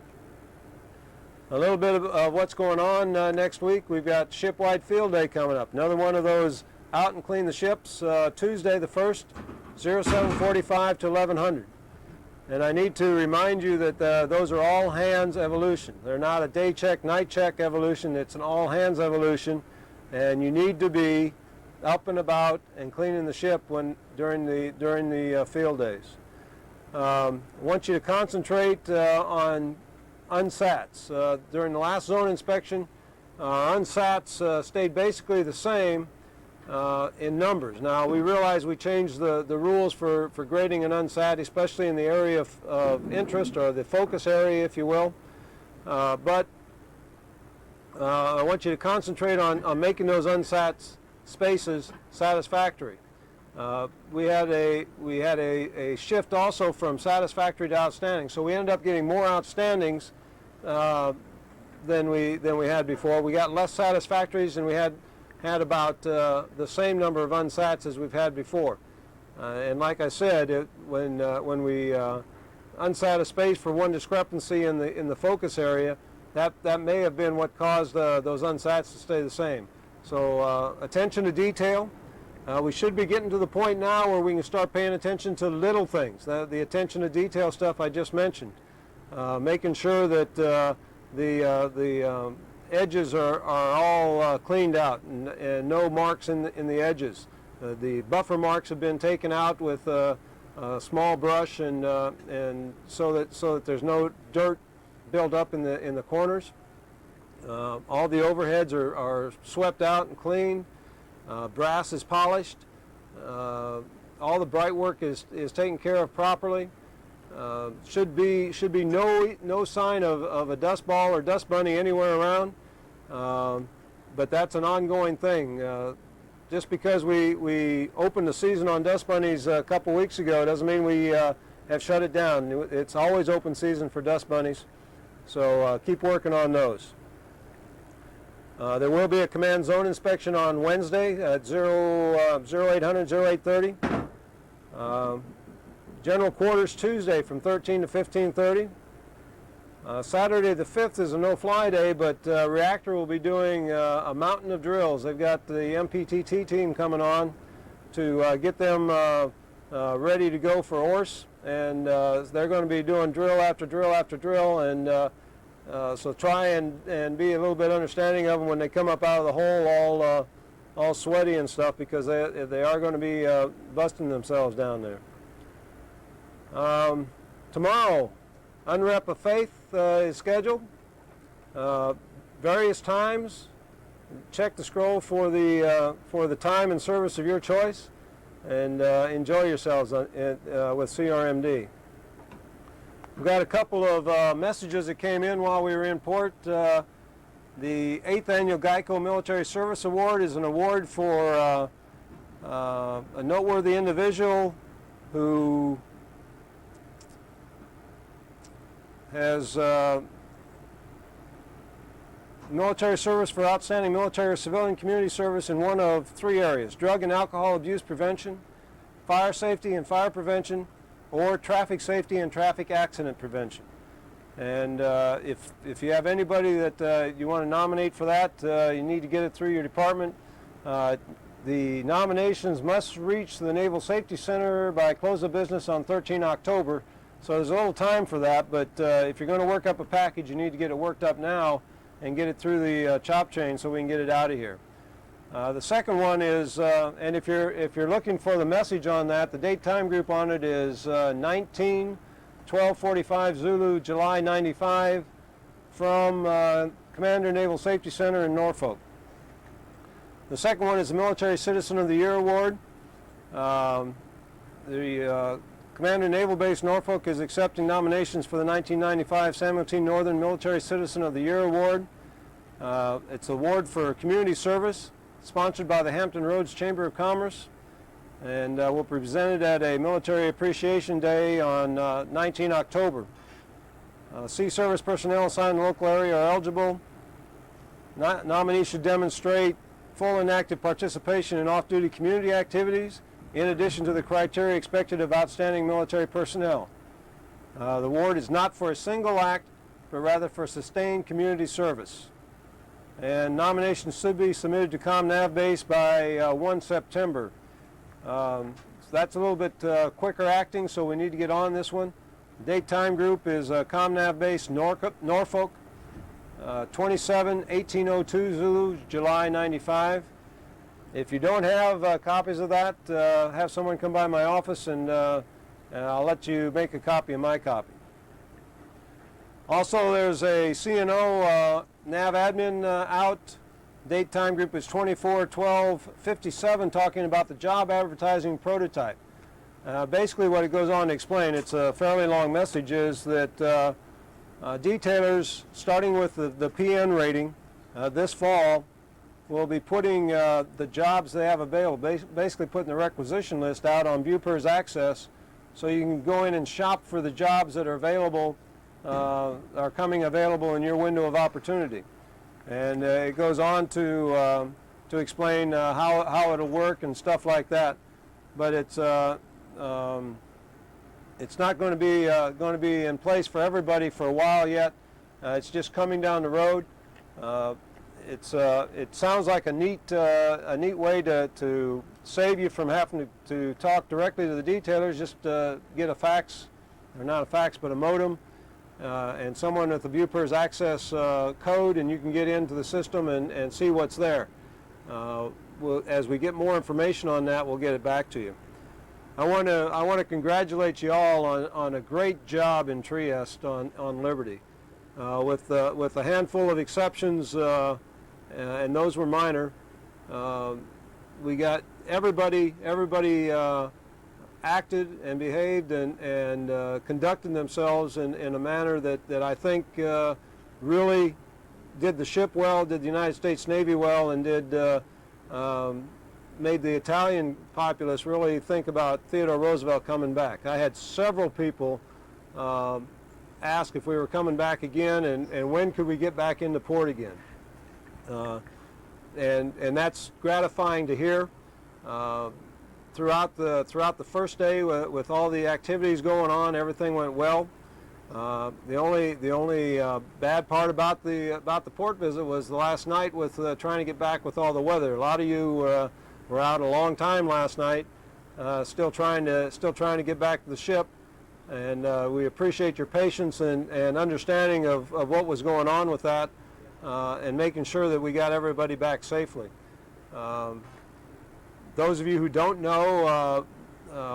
A little bit of what's going on next week. We've got Shipwide Field Day coming up. Another one of those out and clean the ships, Tuesday the 1st, 0745 to 1100. And I need to remind you that those are all hands evolution. They're not a day check, night check evolution. It's an all hands evolution. And you need to be up and about and cleaning the ship during the field days. I want you to concentrate on unsats. During the last zone inspection, unsats stayed basically the same in numbers. Now we realize we changed the rules for grading an unsat, especially in the area of interest or the focus area, if you will. But I want you to concentrate on making those unsats spaces satisfactory. We had a shift also from satisfactory to outstanding, so we ended up getting more outstandings than we had before. We got less satisfactories, and we had about the same number of unsats as we've had before. And like I said, when we unsat a space for one discrepancy in the focus area, that may have been what caused those unsats to stay the same. So attention to detail. We should be getting to the point now where we can start paying attention to little things, the attention to detail stuff I just mentioned. Making sure that the edges are all cleaned out and no marks in the edges. The buffer marks have been taken out with a small brush and so that there's no dirt built up in the corners. All the overheads are swept out and cleaned. Brass is polished. All the bright work is taken care of properly. Should be no sign of a dust ball or dust bunny anywhere around. But that's an ongoing thing. Just because we opened the season on dust bunnies a couple weeks ago doesn't mean we have shut it down. It's always open season for dust bunnies. So keep working on those. There will be a command zone inspection on Wednesday at 0800, 0830. General quarters Tuesday from 13 to 15:30. Saturday the 5th is a no-fly day, but Reactor will be doing a mountain of drills. They've got the MPTT team coming on to get them ready to go for ORS, and they're going to be doing drill after drill after drill, and so try and be a little bit understanding of them when they come up out of the hole all sweaty and stuff, because they are going to be busting themselves down there. Tomorrow, Unwrap of Faith is scheduled. Various times. Check the scroll for the time and service of your choice, and enjoy yourselves with CRMD. We've got a couple of messages that came in while we were in port. The 8th Annual GEICO Military Service Award is an award for a noteworthy individual who has military service for outstanding military or civilian community service in one of 3 areas: drug and alcohol abuse prevention, fire safety and fire prevention, or traffic safety and traffic accident prevention. And if you have anybody that you want to nominate for that, you need to get it through your department. The nominations must reach the Naval Safety Center by close of business on 13 October. So there's a little time for that, but if you're going to work up a package, you need to get it worked up now and get it through the chop chain so we can get it out of here. The second one is, and if you're looking for the message on that, the date time group on it is 19/12/45 Zulu, July 95, from Commander Naval Safety Center in Norfolk. The second one is the Military Citizen of the Year Award. The Commander Naval Base Norfolk is accepting nominations for the 1995 Samuel T. Northern Military Citizen of the Year Award. It's an award for community service, sponsored by the Hampton Roads Chamber of Commerce, and will be presented at a Military Appreciation Day on 19 October. Sea service personnel assigned in the local area are eligible. Nominees should demonstrate full and active participation in off-duty community activities, in addition to the criteria expected of outstanding military personnel. The award is not for a single act, but rather for sustained community service. And nominations should be submitted to ComNav Base by 1 September. So that's a little bit quicker acting, so we need to get on this one. The date time group is ComNav Base Norfolk, 27/1802 Zulu, July 95. If you don't have copies of that, have someone come by my office and I'll let you make a copy of my copy. Also, there's a CNO Nav admin out. Date time group is 24/12/57, talking about the job advertising prototype. Basically what it goes on to explain, it's a fairly long message, is that detailers, starting with the PN rating this fall, will be putting the jobs they have available, basically putting the requisition list out on Bupers Access, so you can go in and shop for the jobs that are available, are coming available in your window of opportunity. And it goes on to explain how it'll work and stuff like that. But it's not going to be in place for everybody for a while yet. It's just coming down the road. It sounds like a neat way to save you from having to talk directly to the detailers. Just get a fax, or not a fax, but a modem, and someone with the Bupers Access code, and you can get into the system and see what's there. As we get more information on that, we'll get it back to you. I want to congratulate you all on a great job in Trieste on Liberty. With a handful of exceptions, and those were minor, we got everybody acted and behaved and conducted themselves in a manner that I think really did the ship well, did the United States Navy well, and made the Italian populace really think about Theodore Roosevelt coming back. I had several people ask if we were coming back again, and when could we get back into port again. And that's gratifying to hear. Throughout the first day, with all the activities going on, everything went well. The only bad part about the port visit was the last night with trying to get back with all the weather. A lot of you were out a long time last night, still trying to get back to the ship, and we appreciate your patience and understanding of what was going on with that, and making sure that we got everybody back safely. Those of you who don't know,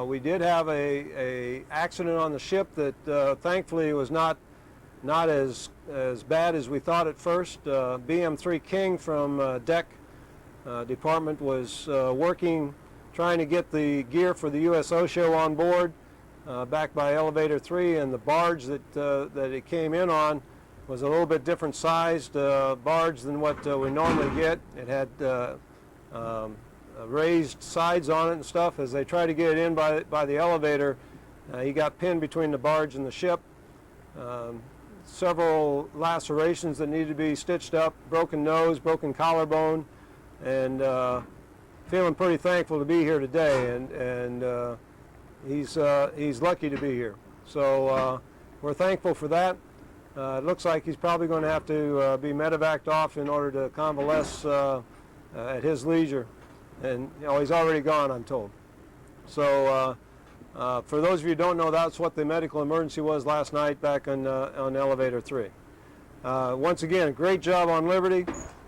we did have a accident on the ship that thankfully was not as bad as we thought at first. BM3 King from deck department was working, trying to get the gear for the US Osho on board, back by elevator 3, and the barge that it came in on was a little bit different sized barge than what we normally get. It had raised sides on it and stuff. As they tried to get it in by the elevator, he got pinned between the barge and the ship. Several lacerations that needed to be stitched up, broken nose, broken collarbone, and feeling pretty thankful to be here today. And he's lucky to be here. So we're thankful for that. It looks like he's probably going to have to be medevaced off in order to convalesce at his leisure. And he's already gone, I'm told. So for those of you who don't know, that's what the medical emergency was last night back on elevator 3. Once again, great job on Liberty.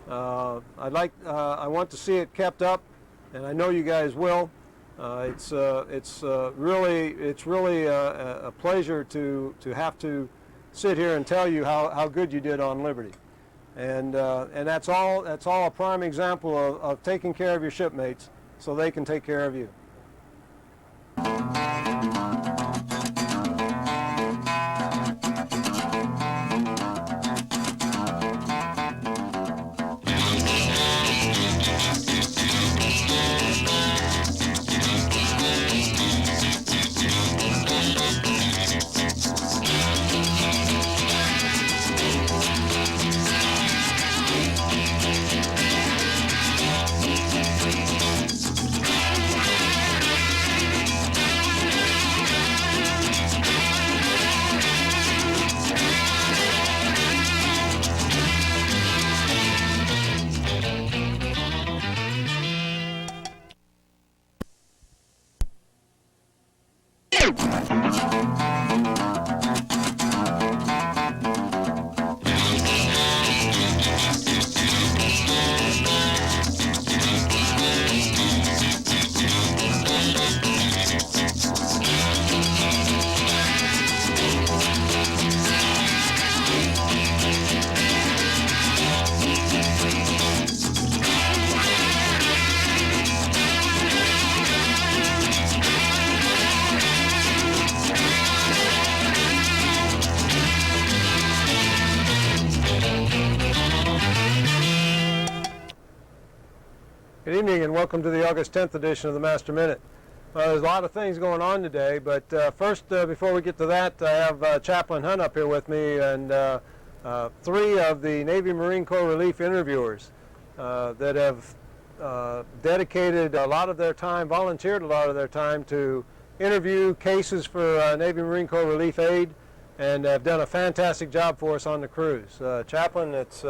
I want to see it kept up, and I know you guys will. It's really a pleasure to have to sit here and tell you how good you did on Liberty, and that's all a prime example of taking care of your shipmates so they can take care of you. Good evening and welcome to the August 10th edition of the Master Minute. There's a lot of things going on today, but first, before we get to that, I have Chaplain Hunt up here with me and 3 of the Navy Marine Corps relief interviewers that have dedicated a lot of their time, volunteered a lot of their time to interview cases for Navy Marine Corps relief aid, and have done a fantastic job for us on the cruise. Chaplain, it's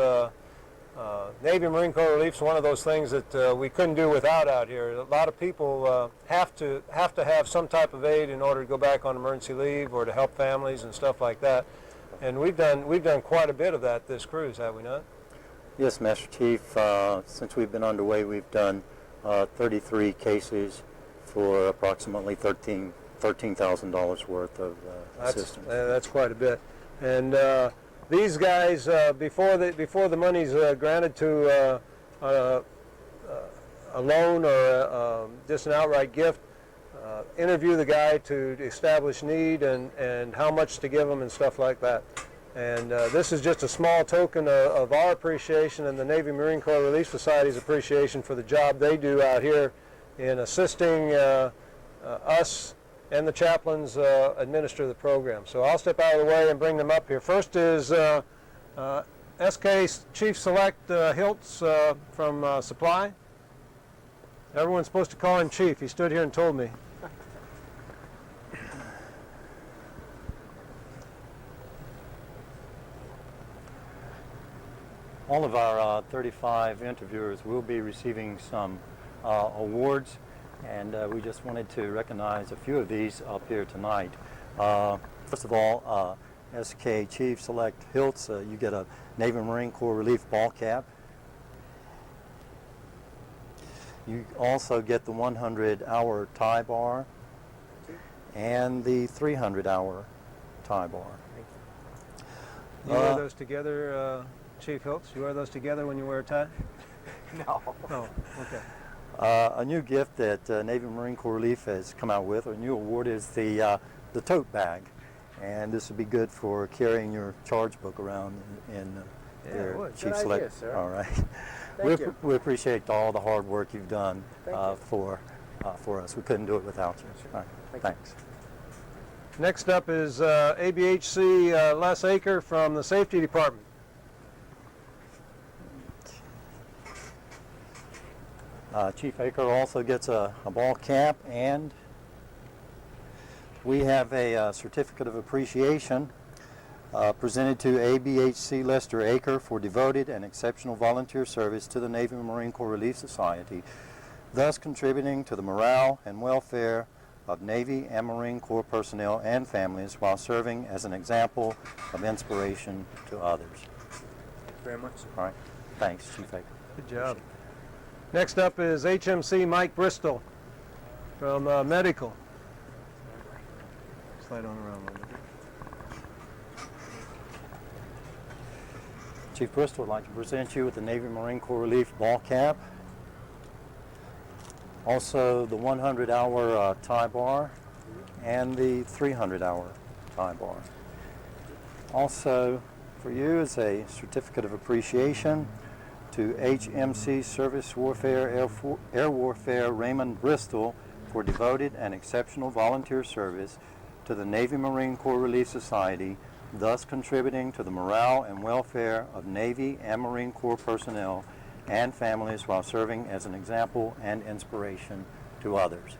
Navy Marine Corps relief is one of those things that we couldn't do without out here. A lot of people have to have some type of aid in order to go back on emergency leave or to help families and stuff like that. And we've done quite a bit of that this cruise, have we not? Yes, Master Chief. Since we've been underway, we've done 33 cases for approximately $13,000 worth of assistance. That's quite a bit. And these guys, before the money's granted to a loan or just an outright gift, interview the guy to establish need and how much to give them and stuff like that. And this is just a small token of our appreciation and the Navy Marine Corps Relief Society's appreciation for the job they do out here in assisting us and the chaplains administer the program. So I'll step out of the way and bring them up here. First is SK Chief Select Hiltz from Supply. Everyone's supposed to call him Chief. He stood here and told me. All of our 35 interviewers will be receiving some awards, and we just wanted to recognize a few of these up here tonight. First of all, SK Chief Select Hiltz, you get a Navy Marine Corps Relief ball cap. You also get the 100-hour tie bar and the 300-hour tie bar. You wear those together, Chief Hiltz? You wear those together when you wear a tie? No. Oh, okay. A new gift that Navy Marine Corps Relief has come out with, a new award, is the tote bag. And this would be good for carrying your charge book around in your Chief Select. Idea, sir. All right. Thank you. We appreciate all the hard work you've done for us. We couldn't do it without you. All right. Thanks. Next up is ABHC Les Aker from the Safety Department. Chief Aker also gets a ball cap, and we have a certificate of appreciation presented to ABHC Lester Acre for devoted and exceptional volunteer service to the Navy and Marine Corps Relief Society, thus contributing to the morale and welfare of Navy and Marine Corps personnel and families while serving as an example of inspiration to others. Thank you very much. All right. Thanks, Chief Acre. Good job. Next up is HMC Mike Bristol from Medical. Slide on around a little bit. Chief Bristol would like to present you with the Navy Marine Corps Relief Ball Cap. Also the 100-hour tie bar and the 300-hour tie bar. Also for you is a certificate of appreciation to HMC Service Warfare Air Warfare Raymond Bristol for devoted and exceptional volunteer service to the Navy Marine Corps Relief Society, thus contributing to the morale and welfare of Navy and Marine Corps personnel and families while serving as an example and inspiration to others.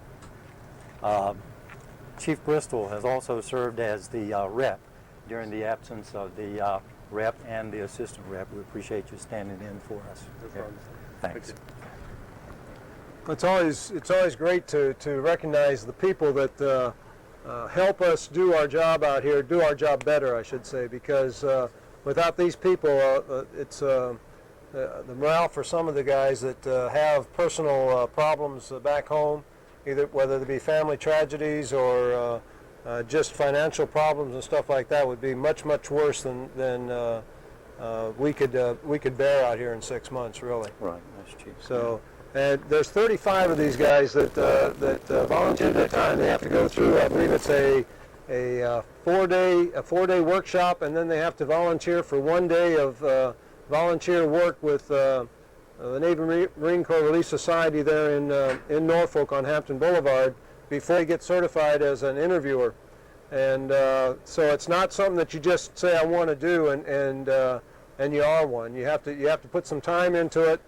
Chief Bristol has also served as the rep during the absence of the rep and the assistant rep. We appreciate you standing in for us. No problem. Thanks. It's always great to recognize the people that help us do our job out here, do our job better, I should say, because without these people, it's the morale for some of the guys that have personal problems back home, either whether they be family tragedies or just financial problems and stuff like that, would be much worse than we could bear out here in 6 months, really. Right, that's Chief. So. And there's 35 of these guys that volunteer their time. They have to go through, I believe it's a four-day workshop, and then they have to volunteer for 1 day of volunteer work with the Navy Marine Corps Relief Society there in Norfolk on Hampton Boulevard before they get certified as an interviewer. And so it's not something that you just say I want to do and you are one. You have to put some time into it.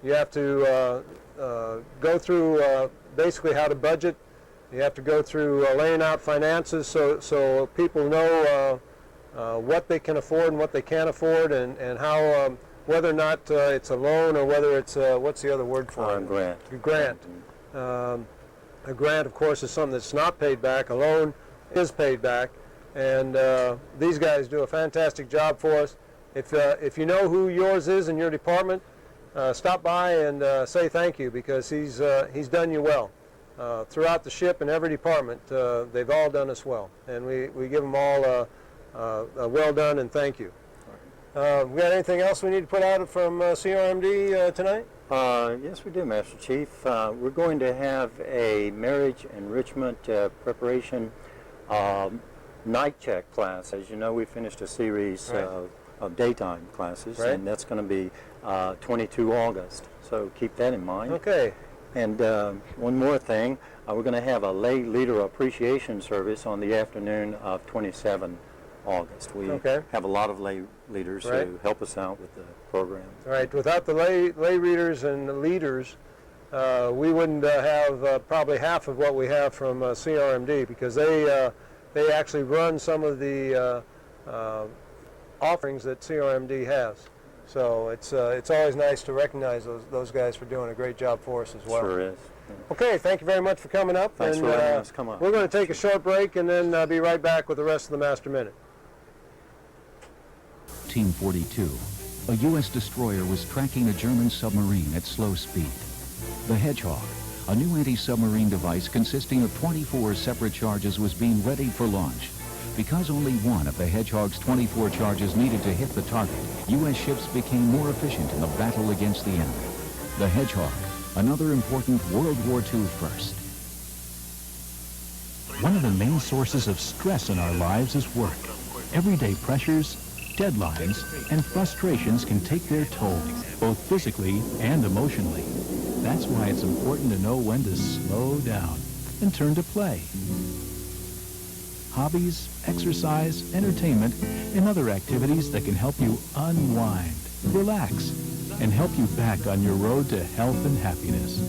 You have to go through basically how to budget. You have to go through laying out finances so people know what they can afford and what they can't afford, and how whether or not it's a loan or whether it's what's the other word for it? Grant. A grant. A grant, of course, is something that's not paid back. A loan is paid back, and these guys do a fantastic job for us. If you know who yours is in your department, stop by and say thank you, because he's done you well. Throughout the ship in every department, they've all done us well, and we give them all a well done and thank you. We got anything else we need to put out from CRMD tonight? Yes, we do, Master Chief. We're going to have a marriage enrichment preparation night check class. As you know, we finished a series of daytime classes, and that's going to be 22 August. So keep that in mind. Okay. And one more thing, we're going to have a lay leader appreciation service on the afternoon of 27 August. We have a lot of lay leaders who help us out with the program. Right. Without the lay readers and the leaders, we wouldn't have probably half of what we have from CRMD, because they actually run some of the offerings that CRMD has. So it's always nice to recognize those guys for doing a great job for us as well. Sure is. Okay, thank you very much for coming up. Thanks for letting us come up. We're going to take a short break and then be right back with the rest of the Master Minute. 1942, a U.S. destroyer was tracking a German submarine at slow speed. The Hedgehog, a new anti-submarine device consisting of 24 separate charges, was being readied for launch. Because only one of the Hedgehog's 24 charges needed to hit the target, U.S. ships became more efficient in the battle against the enemy. The Hedgehog, another important World War II first. One of the main sources of stress in our lives is work. Everyday pressures, deadlines, and frustrations can take their toll, both physically and emotionally. That's why it's important to know when to slow down and turn to play. Hobbies, exercise, entertainment, and other activities that can help you unwind, relax, and help you back on your road to health and happiness.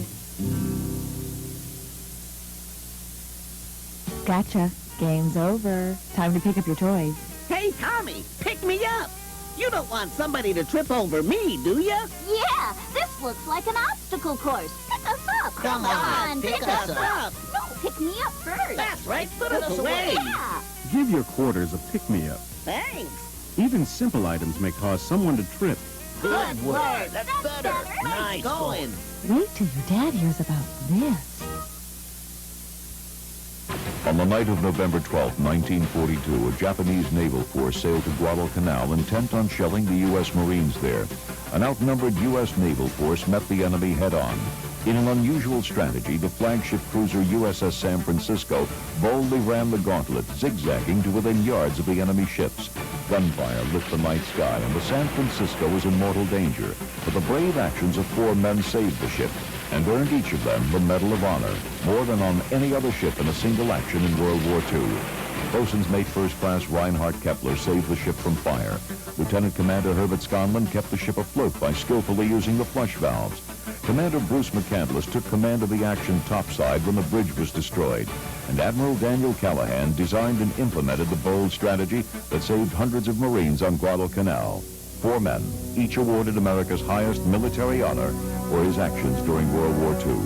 Gotcha. Game's over. Time to pick up your toys. Hey, Tommy, pick me up. You don't want somebody to trip over me, do you? Yeah, this looks like an obstacle course. Pick us up. Come on, pick us up. No, pick me up first. That's right, put us away. Yeah. Give your quarters a pick-me-up. Thanks. Even simple items may cause someone to trip. Good word. That's better. Nice going. Wait till your dad hears about this. On the night of November 12, 1942, a Japanese naval force sailed to Guadalcanal intent on shelling the U.S. Marines there. An outnumbered U.S. naval force met the enemy head-on. In an unusual strategy, the flagship cruiser USS San Francisco boldly ran the gauntlet, zigzagging to within yards of the enemy ships. Gunfire lit the night sky, and the San Francisco was in mortal danger. But the brave actions of 4 men saved the ship and earned each of them the Medal of Honor, more than on any other ship in a single action in World War II. Boatswain's Mate First Class Reinhard Kepler saved the ship from fire. Lieutenant Commander Herbert Sconlin kept the ship afloat by skillfully using the flush valves. Commander Bruce McCandless took command of the action topside when the bridge was destroyed. And Admiral Daniel Callahan designed and implemented the bold strategy that saved hundreds of Marines on Guadalcanal. 4 men, each awarded America's highest military honor for his actions during World War II.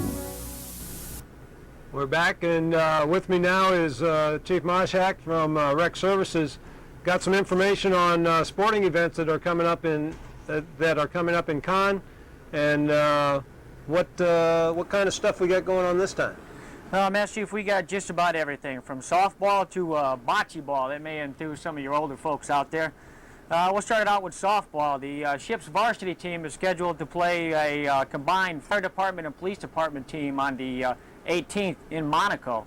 We're back, and with me now is Chief Moshak from Rec Services. Got some information on sporting events that are coming up in Cannes, and what kind of stuff we got going on this time. Master Chief, we got just about everything from softball to bocce ball. That may enthuse some of your older folks out there. We'll start it out with softball. The ship's varsity team is scheduled to play a combined fire department and police department team on the 18th in Monaco.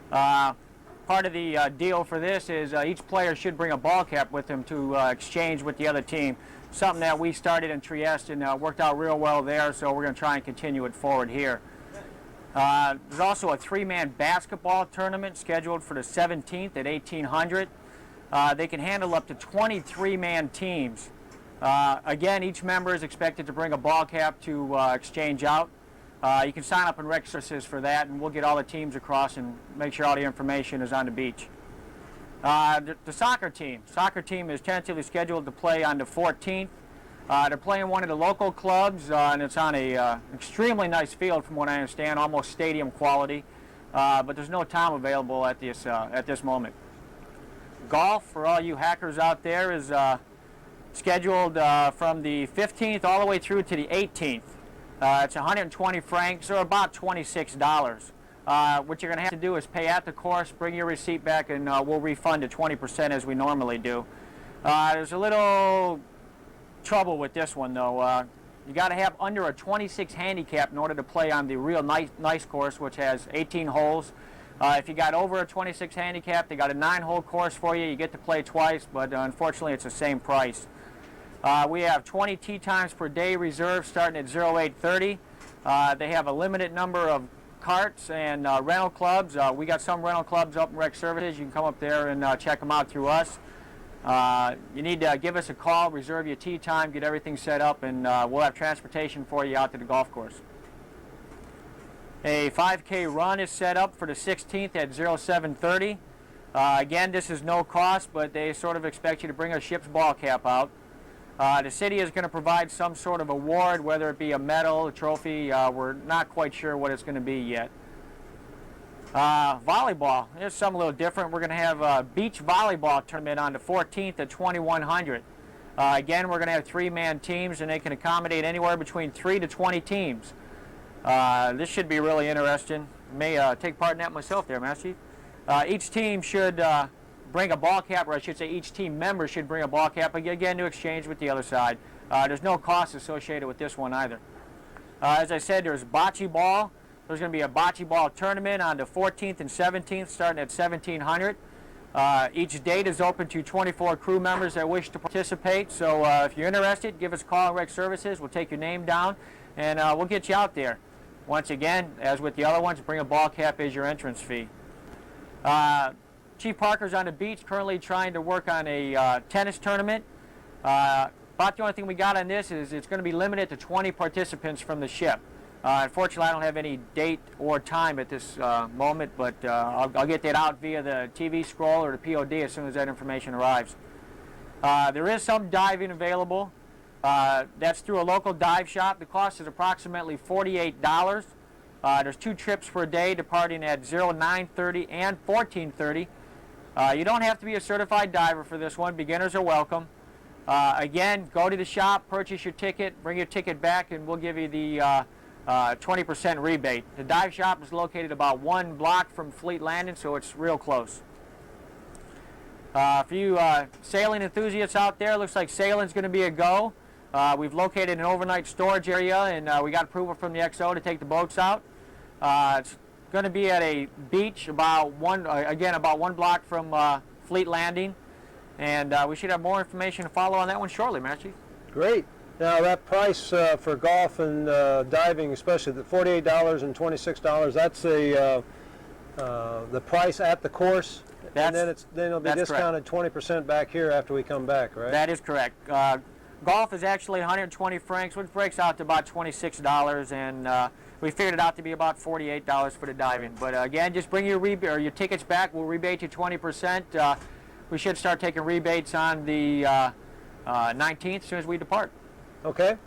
Part of the deal for this is each player should bring a ball cap with them to exchange with the other team. Something that we started in Trieste and worked out real well there, so we're going to try and continue it forward here. There's also a 3-man basketball tournament scheduled for the 17th at 1800. They can handle up to 23-man teams. Again, each member is expected to bring a ball cap to exchange out. You can sign up in Rec Services for that, and we'll get all the teams across and make sure all the information is on the beach. The soccer team is tentatively scheduled to play on the 14th. They're playing one of the local clubs, and it's on a extremely nice field from what I understand, almost stadium quality, but there's no time available at this moment. Golf, for all you hackers out there, is scheduled from the 15th all the way through to the 18th. It's 120 francs, or about $26. What you're going to have to do is pay at the course, bring your receipt back, and we'll refund you 20% as we normally do. There's a little trouble with this one, though. You got to have under a 26 handicap in order to play on the real nice course, which has 18 holes. If you got over a 26 handicap, they got a 9-hole course for you. You get to play twice, but unfortunately it's the same price. We have 20 tee times per day reserved starting at 0830. They have a limited number of carts and rental clubs. We got some rental clubs up in Rec Services. You can come up there and check them out through us. You need to give us a call, reserve your tee time, get everything set up, and we'll have transportation for you out to the golf course. A 5K run is set up for the 16th at 0730. Again, this is no cost, but they sort of expect you to bring a ship's ball cap out. The city is going to provide some sort of award, whether it be a medal, a trophy. We're not quite sure what it's going to be yet. Volleyball, here's something a little different. We're going to have a beach volleyball tournament on the 14th at 2100. Again, we're going to have 3-man teams, and they can accommodate anywhere between 3 to 20 teams. This should be really interesting. May take part in that myself there, Master Chief. Each team should bring a ball cap, or I should say each team member should bring a ball cap, again, to exchange with the other side. There's no cost associated with this one either. As I said, there's bocce ball. There's going to be a bocce ball tournament on the 14th and 17th starting at 1700. Each date is open to 24 crew members that wish to participate, so if you're interested, give us a call on Rec Services. We'll take your name down, and we'll get you out there. Once again, as with the other ones, bring a ball cap as your entrance fee. Chief Parker's on the beach currently trying to work on a tennis tournament. About the only thing we got on this is it's going to be limited to 20 participants from the ship. Unfortunately, I don't have any date or time at this moment, but I'll get that out via the TV scroll or the POD as soon as that information arrives. There is some diving available. That's through a local dive shop. The cost is approximately $48. There's 2 trips per day departing at 09:30 and 14:30. You don't have to be a certified diver for this one. Beginners are welcome. Again, go to the shop, purchase your ticket, bring your ticket back, and we'll give you the 20% rebate. The dive shop is located about 1 block from Fleet Landing, so it's real close. For you sailing enthusiasts out there, looks like sailing's going to be a go. We've located an overnight storage area, and we got approval from the XO to take the boats out. It's going to be at a beach about about 1 block from Fleet Landing, and we should have more information to follow on that one shortly, Master Chief. Great. Now that price for golf and diving, especially the $48 and $26, that's the price at the course, and then it'll be discounted 20% back here after we come back, right? That is correct. Golf is actually 120 francs, which breaks out to about $26, and we figured it out to be about $48 for the diving. But again, just bring your your tickets back. We'll rebate you 20%. We should start taking rebates on the 19th as soon as we depart. Okay.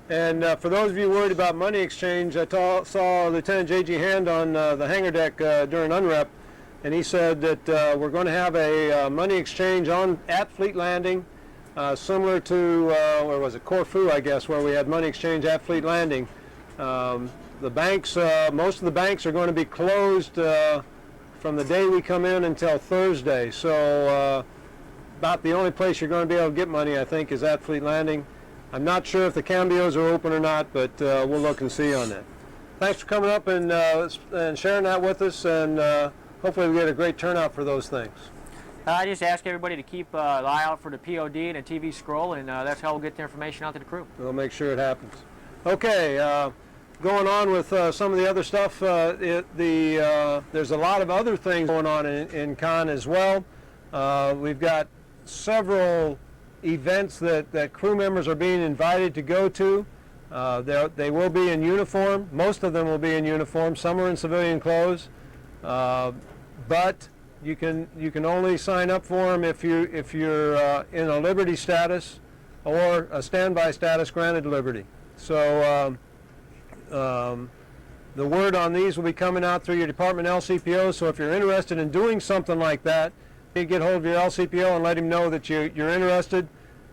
And for those of you worried about money exchange, I saw Lieutenant J.G. Hand on the hangar deck during UNREP, and he said that we're going to have a money exchange at Fleet Landing, similar to, where was it, Corfu, I guess, where we had money exchange at Fleet Landing. The banks, most of the banks are going to be closed from the day we come in until Thursday, so about the only place you're going to be able to get money, I think, is at Fleet Landing. I'm not sure if the cambios are open or not, but we'll look and see on that. Thanks for coming up and sharing that with us, and hopefully we get a great turnout for those things. I just ask everybody to keep an eye out for the POD and a TV scroll, and that's how we'll get the information out to the crew. We'll make sure it happens. Okay, going on with some of the other stuff, there's a lot of other things going on in Cannes as well. We've got several events that crew members are being invited to go to. They will be in uniform. Most of them will be in uniform. Some are in civilian clothes, but you can only sign up for them if you're in a liberty status or a standby status granted liberty. So the word on these will be coming out through your department LCPO. So if you're interested in doing something like that, you get hold of your LCPO and let him know that you're interested,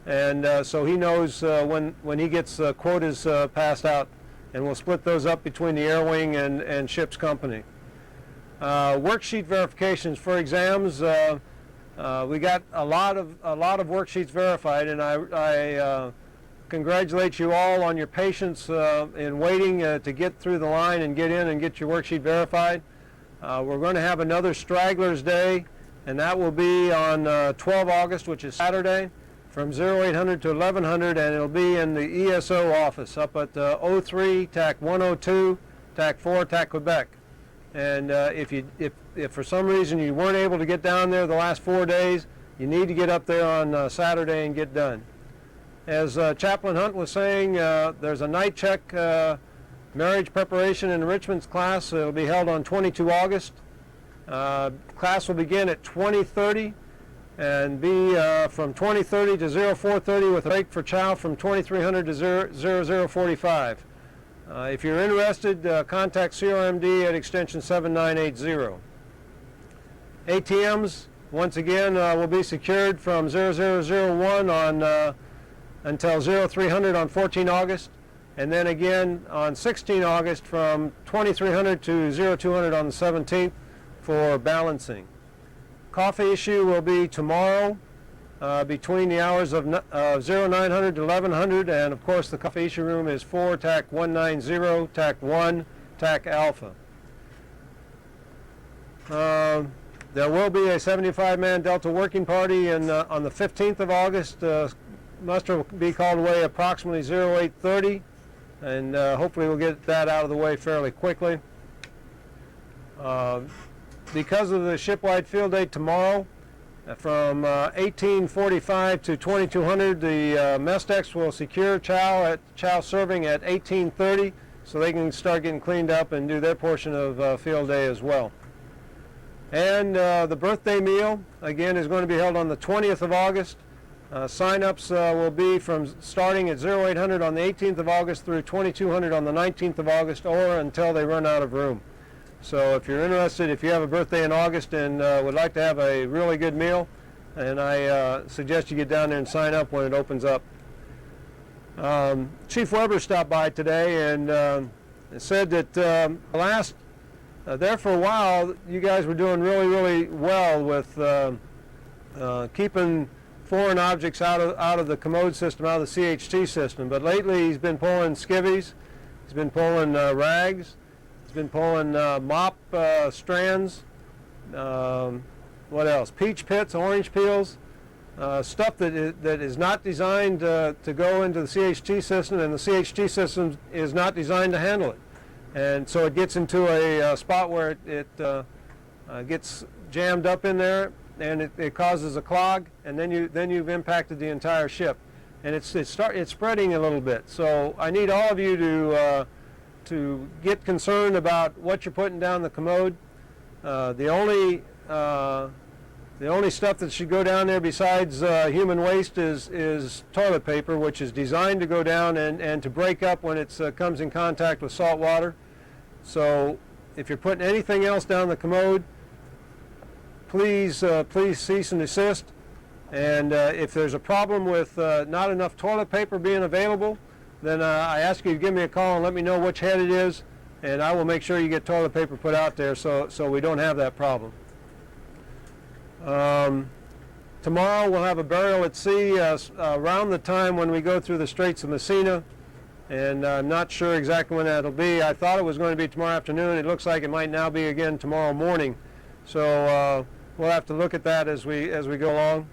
and so he knows when he gets quotas passed out, and we'll split those up between the Air Wing and ship's company. Worksheet verifications for exams. We got a lot of worksheets verified, and I congratulate you all on your patience in waiting to get through the line and get in and get your worksheet verified. We're going to have another Stragglers Day, and that will be on 12 August, which is Saturday, from 0800 to 1100, and it'll be in the ESO office up at 03 TAC 102 TAC 4 TAC Quebec. And if for some reason you weren't able to get down there the last 4 days, you need to get up there on Saturday and get done. As Chaplain Hunt was saying, there's a night check marriage preparation and enrichment class. It'll be held on 22 August. Class will begin at 20:30 and be from 20:30 to 04:30 with a break for chow from 2300 to 0045. If you're interested, contact CRMD at extension 7980. ATMs, once again, will be secured from 0001 on until 0300 on 14 August, and then again on 16 August from 2300 to 0200 on the 17th for balancing. Coffee issue will be tomorrow between the hours of 0900 to 1100, and of course the coffee issue room is 4 TAC 190 TAC 1 TAC Alpha. There will be a 75-man Delta working party on the 15th of August. Muster will be called away approximately 0830, and hopefully we'll get that out of the way fairly quickly. Because of the shipwide field day tomorrow, from 1845 to 2200, the mess decks will secure chow serving at 1830, so they can start getting cleaned up and do their portion of field day as well. And the birthday meal, again, is going to be held on the 20th of August. Sign-ups will be from starting at 0800 on the 18th of August through 2200 on the 19th of August, or until they run out of room. So if you're interested, if you have a birthday in August and would like to have a really good meal, and I suggest you get down there and sign up when it opens up. Chief Weber stopped by today and said that there for a while you guys were doing really well with keeping foreign objects out of the commode system, out of the CHT system. But lately he's been pulling skivvies, he's been pulling rags, he's been pulling mop strands, what else? Peach pits, orange peels, stuff that is not designed to go into the CHT system, and the CHT system is not designed to handle it. And so it gets into a spot where it gets jammed up in there, and it causes a clog, and then you've impacted the entire ship, and it's spreading a little bit. So I need all of you to get concerned about what you're putting down the commode. The only stuff that should go down there besides human waste is toilet paper, which is designed to go down and to break up when it comes in contact with salt water. So if you're putting anything else down the commode, please cease and desist. And if there's a problem with not enough toilet paper being available, then I ask you to give me a call and let me know which head it is, and I will make sure you get toilet paper put out there so we don't have that problem. Tomorrow we'll have a burial at sea around the time when we go through the Straits of Messina, and I'm not sure exactly when that'll be. I thought it was going to be tomorrow afternoon. It looks like it might now be again tomorrow morning. So we'll have to look at that as we go along.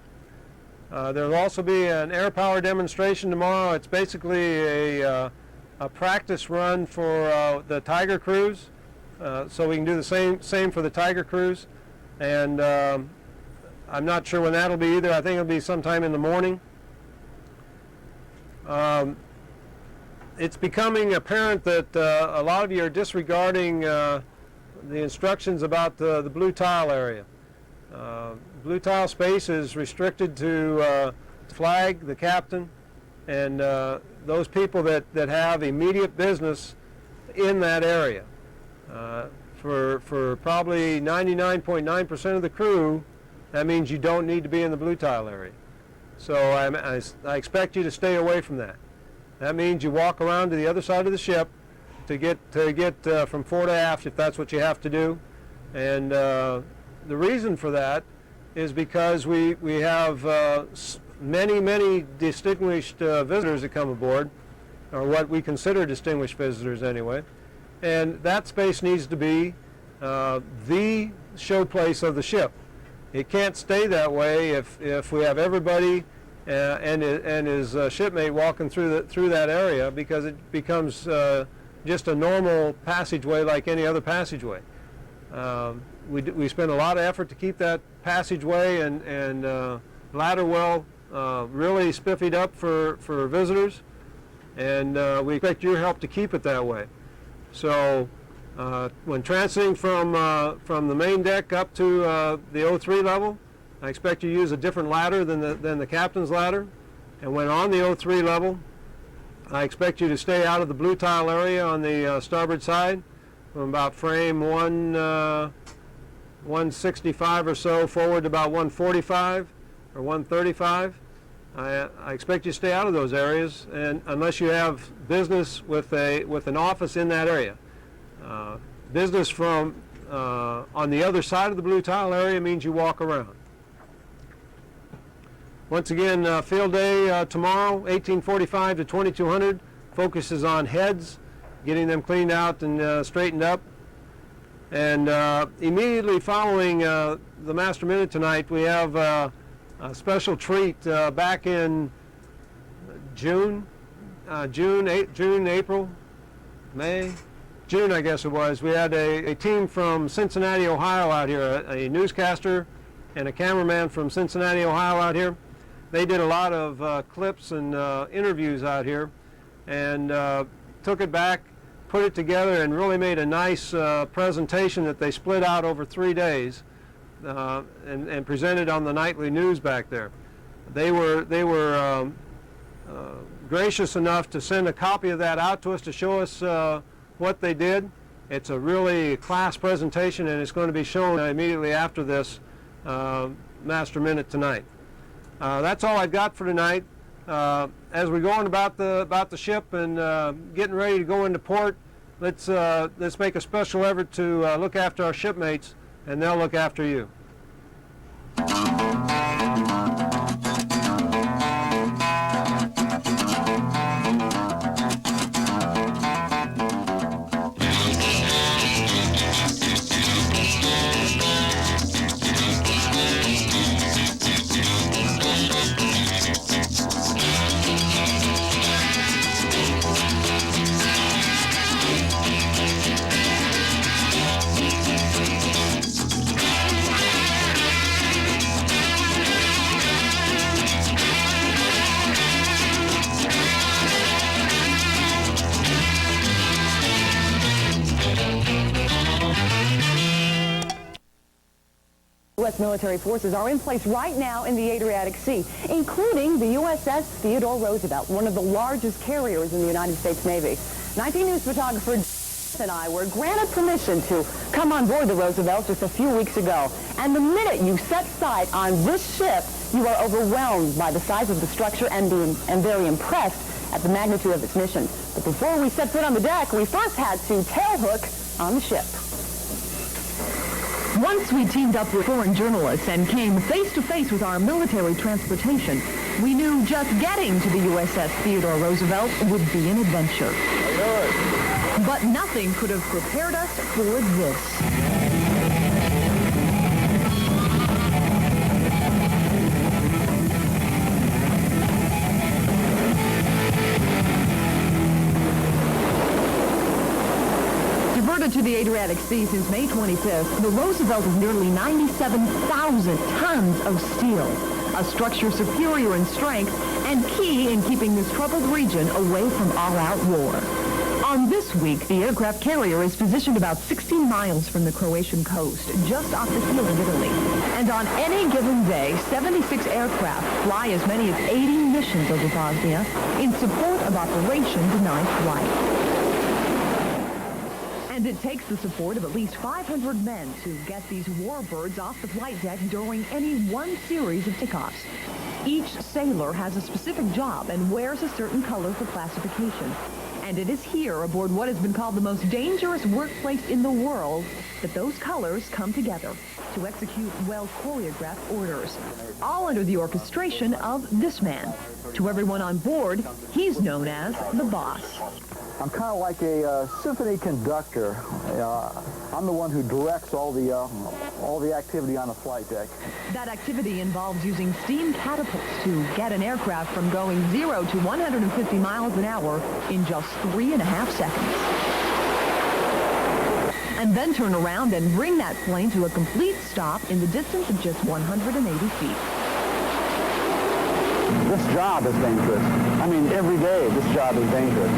There'll also be an air power demonstration tomorrow. It's basically a practice run for the Tiger cruise, so we can do the same for the Tiger cruise. And I'm not sure when that'll be either. I think it'll be sometime in the morning. It's becoming apparent that a lot of you are disregarding the instructions about the blue tile area. Blue tile space is restricted to flag, the captain, and those people that have immediate business in that area. For probably 99.9% of the crew, that means you don't need to be in the blue tile area. So I expect you to stay away from that. That means you walk around to the other side of the ship to get from fore to aft if that's what you have to do. And the reason for that is because we have many distinguished visitors that come aboard, or what we consider distinguished visitors anyway. And that space needs to be the showplace of the ship. It can't stay that way if we have everybody and his shipmate walking through that area, because it becomes just a normal passageway like any other passageway. We spend a lot of effort to keep that passageway and ladder well really spiffied up for visitors, and we expect your help to keep it that way. So when transiting from the main deck up to the 03 level, I expect you to use a different ladder than the captain's ladder. And when on the 03 level, I expect you to stay out of the blue tile area on the starboard side from about frame 165 or so forward to about 145 or 135. I expect you to stay out of those areas, and unless you have business with an office in that area. Business from on the other side of the blue tile area means you walk around. Once again, field day tomorrow, 1845 to 2200, focuses on heads, getting them cleaned out and straightened up. And immediately following the Master Minute tonight, we have a special treat back in June, April, May, June, I guess it was. We had a team from Cincinnati, Ohio out here, a newscaster and a cameraman from Cincinnati, Ohio out here. They did a lot of clips and interviews out here, and took it back, put it together, and really made a nice presentation that they split out over 3 days and presented on the nightly news back there. They were gracious enough to send a copy of that out to us to show us what they did. It's a really class presentation, and it's going to be shown immediately after this Master Minute tonight. That's all I've got for tonight. As we're going about the ship and getting ready to go into port, let's make a special effort to look after our shipmates, and they'll look after you. U.S. military forces are in place right now in the Adriatic Sea, including the USS Theodore Roosevelt, one of the largest carriers in the United States Navy. 19 News photographer and I were granted permission to come on board the Roosevelt just a few weeks ago. And the minute you set sight on this ship, you are overwhelmed by the size of the structure and very impressed at the magnitude of its mission. But before we set foot on the deck, we first had to tailhook on the ship. Once we teamed up with foreign journalists and came face-to-face with our military transportation, we knew just getting to the USS Theodore Roosevelt would be an adventure. But nothing could have prepared us for this. To the Adriatic Sea since May 25th, the Roosevelt is nearly 97,000 tons of steel, a structure superior in strength and key in keeping this troubled region away from all-out war. On this week, the aircraft carrier is positioned about 16 miles from the Croatian coast, just off the heel of Italy. And on any given day, 76 aircraft fly as many as 80 missions over Bosnia in support of Operation Denied Flight. And it takes the support of at least 500 men to get these warbirds off the flight deck during any one series of takeoffs. Each sailor has a specific job and wears a certain color for classification. And it is here, aboard what has been called the most dangerous workplace in the world, that those colors come together to execute well-choreographed orders, all under the orchestration of this man. To everyone on board, he's known as the boss. I'm kind of like a symphony conductor. I'm the one who directs all the activity on the flight deck. That activity involves using steam catapults to get an aircraft from going 0 to 150 miles an hour in just 3.5 seconds. And then turn around and bring that plane to a complete stop in the distance of just 180 feet. This job is dangerous. I mean, every day this job is dangerous.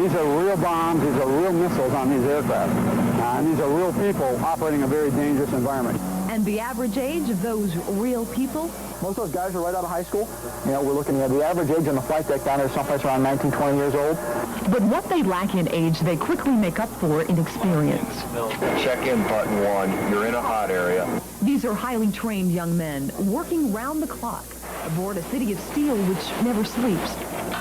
These are real bombs, these are real missiles on these aircraft. And these are real people operating a very dangerous environment. And the average age of those real people? Most of those guys are right out of high school. You know, we're looking at the average age on the flight deck down there someplace around 19, 20 years old. But what they lack in age, they quickly make up for in experience. Check-in button 1. You're in a hot area. These are highly trained young men working round the clock aboard a city of steel which never sleeps.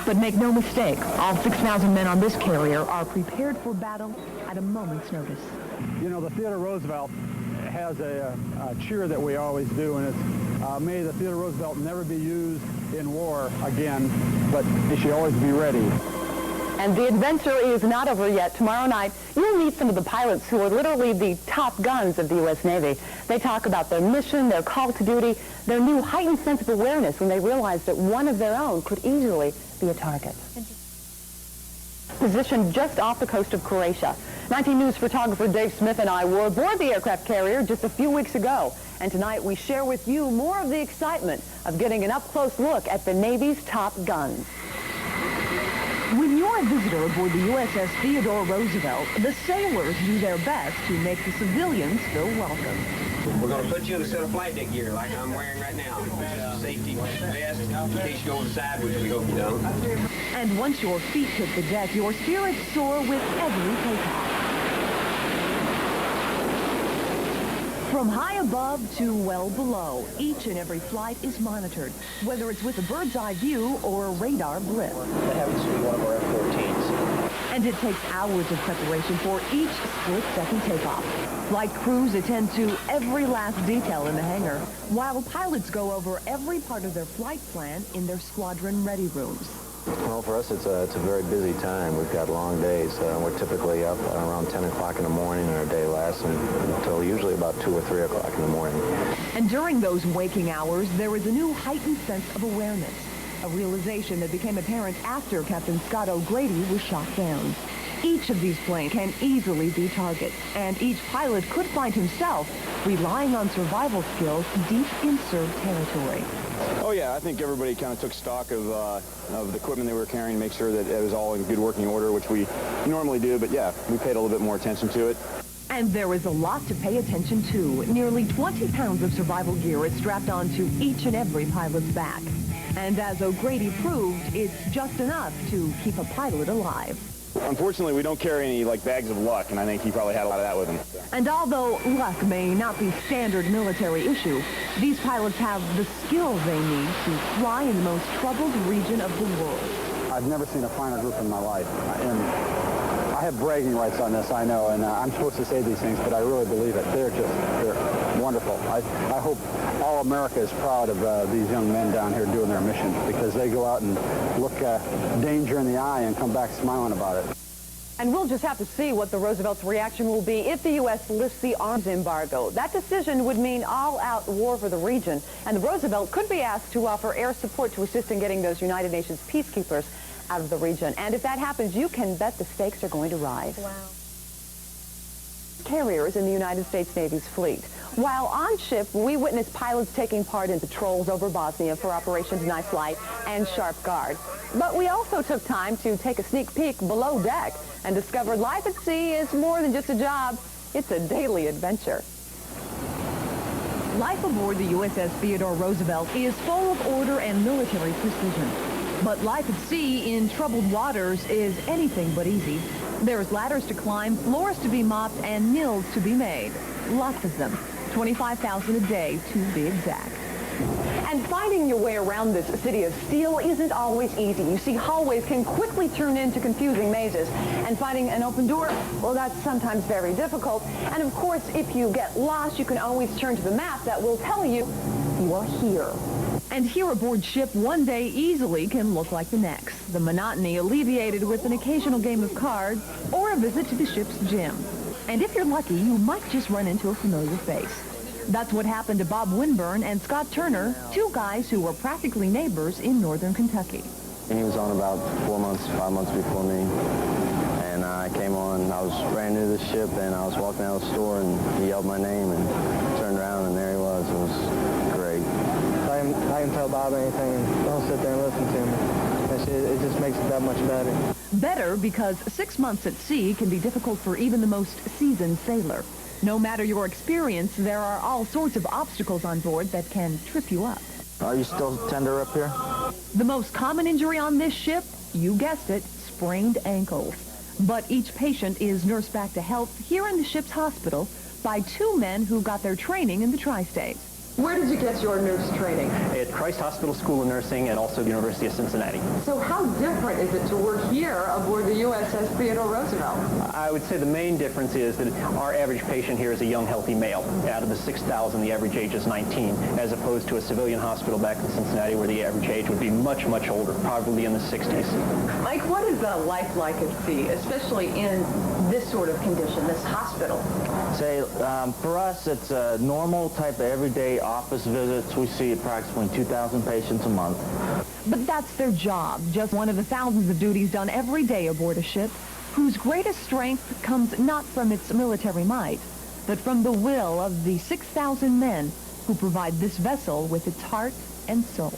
But make no mistake, all 6,000 men on this carrier are prepared for battle at a moment's notice. You know, the Theodore Roosevelt has a cheer that we always do, and it's may the Theodore Roosevelt never be used in war again, but it should always be ready. And the adventure is not over yet. Tomorrow night, you'll meet some of the pilots who are literally the top guns of the U.S. Navy. They talk about their mission, their call to duty, their new heightened sense of awareness when they realized that one of their own could easily be a target. Positioned just off the coast of Croatia. 19 News photographer Dave Smith and I were aboard the aircraft carrier just a few weeks ago. And tonight we share with you more of the excitement of getting an up-close look at the Navy's top guns. When you're a visitor aboard the USS Theodore Roosevelt, the sailors do their best to make the civilians feel welcome. We're going to put you in a set of flight deck gear like I'm wearing right now. Which is a safety vest in case you go inside, which we hope you don't. And once your feet hit the deck, your spirits soar with every takeoff. From high above to well below, each and every flight is monitored, whether it's with a bird's eye view or a radar blip. That happens to be one of our F-14s. And it takes hours of preparation for each split-second takeoff. Flight crews attend to every last detail in the hangar, while pilots go over every part of their flight plan in their squadron ready rooms. Well, for us, it's a very busy time. We've got long days. We're typically up around 10 o'clock in the morning, and our day lasts until usually about 2 or 3 o'clock in the morning. And during those waking hours, there is a new heightened sense of awareness, a realization that became apparent after Captain Scott O'Grady was shot down. Each of these planes can easily be targets, and each pilot could find himself relying on survival skills deep in served territory. Oh yeah, I think everybody kind of took stock of the equipment they were carrying to make sure that it was all in good working order, which we normally do, but yeah, we paid a little bit more attention to it. And there is a lot to pay attention to. Nearly 20 pounds of survival gear is strapped onto each and every pilot's back. And as O'Grady proved, it's just enough to keep a pilot alive. Unfortunately, we don't carry any bags of luck, and I think he probably had a lot of that with him. And although luck may not be standard military issue, these pilots have the skills they need to fly in the most troubled region of the world. I've never seen a finer group in my life. And I have bragging rights on this, I know, and I'm supposed to say these things, but I really believe it. They're wonderful. I hope all America is proud of these young men down here doing their mission, because they go out and look danger in the eye and come back smiling about it. And we'll just have to see what the Roosevelt's reaction will be if the U.S. lifts the arms embargo. That decision would mean all-out war for the region, and the Roosevelt could be asked to offer air support to assist in getting those United Nations peacekeepers out of the region. And if that happens, you can bet the stakes are going to rise. Wow. Carriers in the United States Navy's fleet. While on ship, we witnessed pilots taking part in patrols over Bosnia for Operations Night Flight and Sharp Guard. But we also took time to take a sneak peek below deck and discovered life at sea is more than just a job. It's a daily adventure. Life aboard the USS Theodore Roosevelt is full of order and military precision. But life at sea in troubled waters is anything but easy. There's ladders to climb, floors to be mopped, and meals to be made. Lots of them. 25,000 a day, to be exact. And finding your way around this city of steel isn't always easy. You see, hallways can quickly turn into confusing mazes. And finding an open door, well, that's sometimes very difficult. And of course, if you get lost, you can always turn to the map that will tell you you are here. And here aboard ship, one day easily can look like the next. The monotony alleviated with an occasional game of cards or a visit to the ship's gym. And if you're lucky, you might just run into a familiar face. That's what happened to Bob Winburn and Scott Turner, two guys who were practically neighbors in northern Kentucky. He was on about 5 months before me. And I came on, I was brand new to the ship, and I was walking out of the store, and he yelled my name, and turned around, and there he was. It was great. I can tell Bob anything, and don't sit there and listen to him. It just makes it that much better. Better because 6 months at sea can be difficult for even the most seasoned sailor. No matter your experience, there are all sorts of obstacles on board that can trip you up. Are you still tender up here? The most common injury on this ship, you guessed it, sprained ankles. But each patient is nursed back to health here in the ship's hospital by two men who got their training in the tri-state. Where did you get your nurse training? At Christ Hospital School of Nursing and also the University of Cincinnati. So how different is it to work here aboard the USS Theodore Roosevelt? I would say the main difference is that our average patient here is a young, healthy male. Out of the 6,000, the average age is 19, as opposed to a civilian hospital back in Cincinnati where the average age would be much, much older, probably in the 60s. Mike, what is life like at sea, especially in this sort of condition, this hospital? For us, it's a normal type of everyday office visits. We see approximately 2,000 patients a month. But that's their job, just one of the thousands of duties done every day aboard a ship, whose greatest strength comes not from its military might, but from the will of the 6,000 men who provide this vessel with its heart and soul.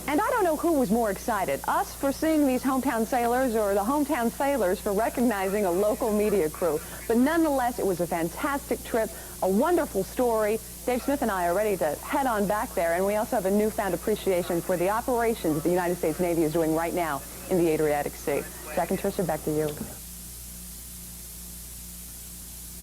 And I don't know who was more excited, us for seeing these hometown sailors or the hometown sailors for recognizing a local media crew. But nonetheless, it was a fantastic trip, a wonderful story. Dave Smith and I are ready to head on back there, and we also have a newfound appreciation for the operations the United States Navy is doing right now in the Adriatic Sea. Jack and Tricia, back to you.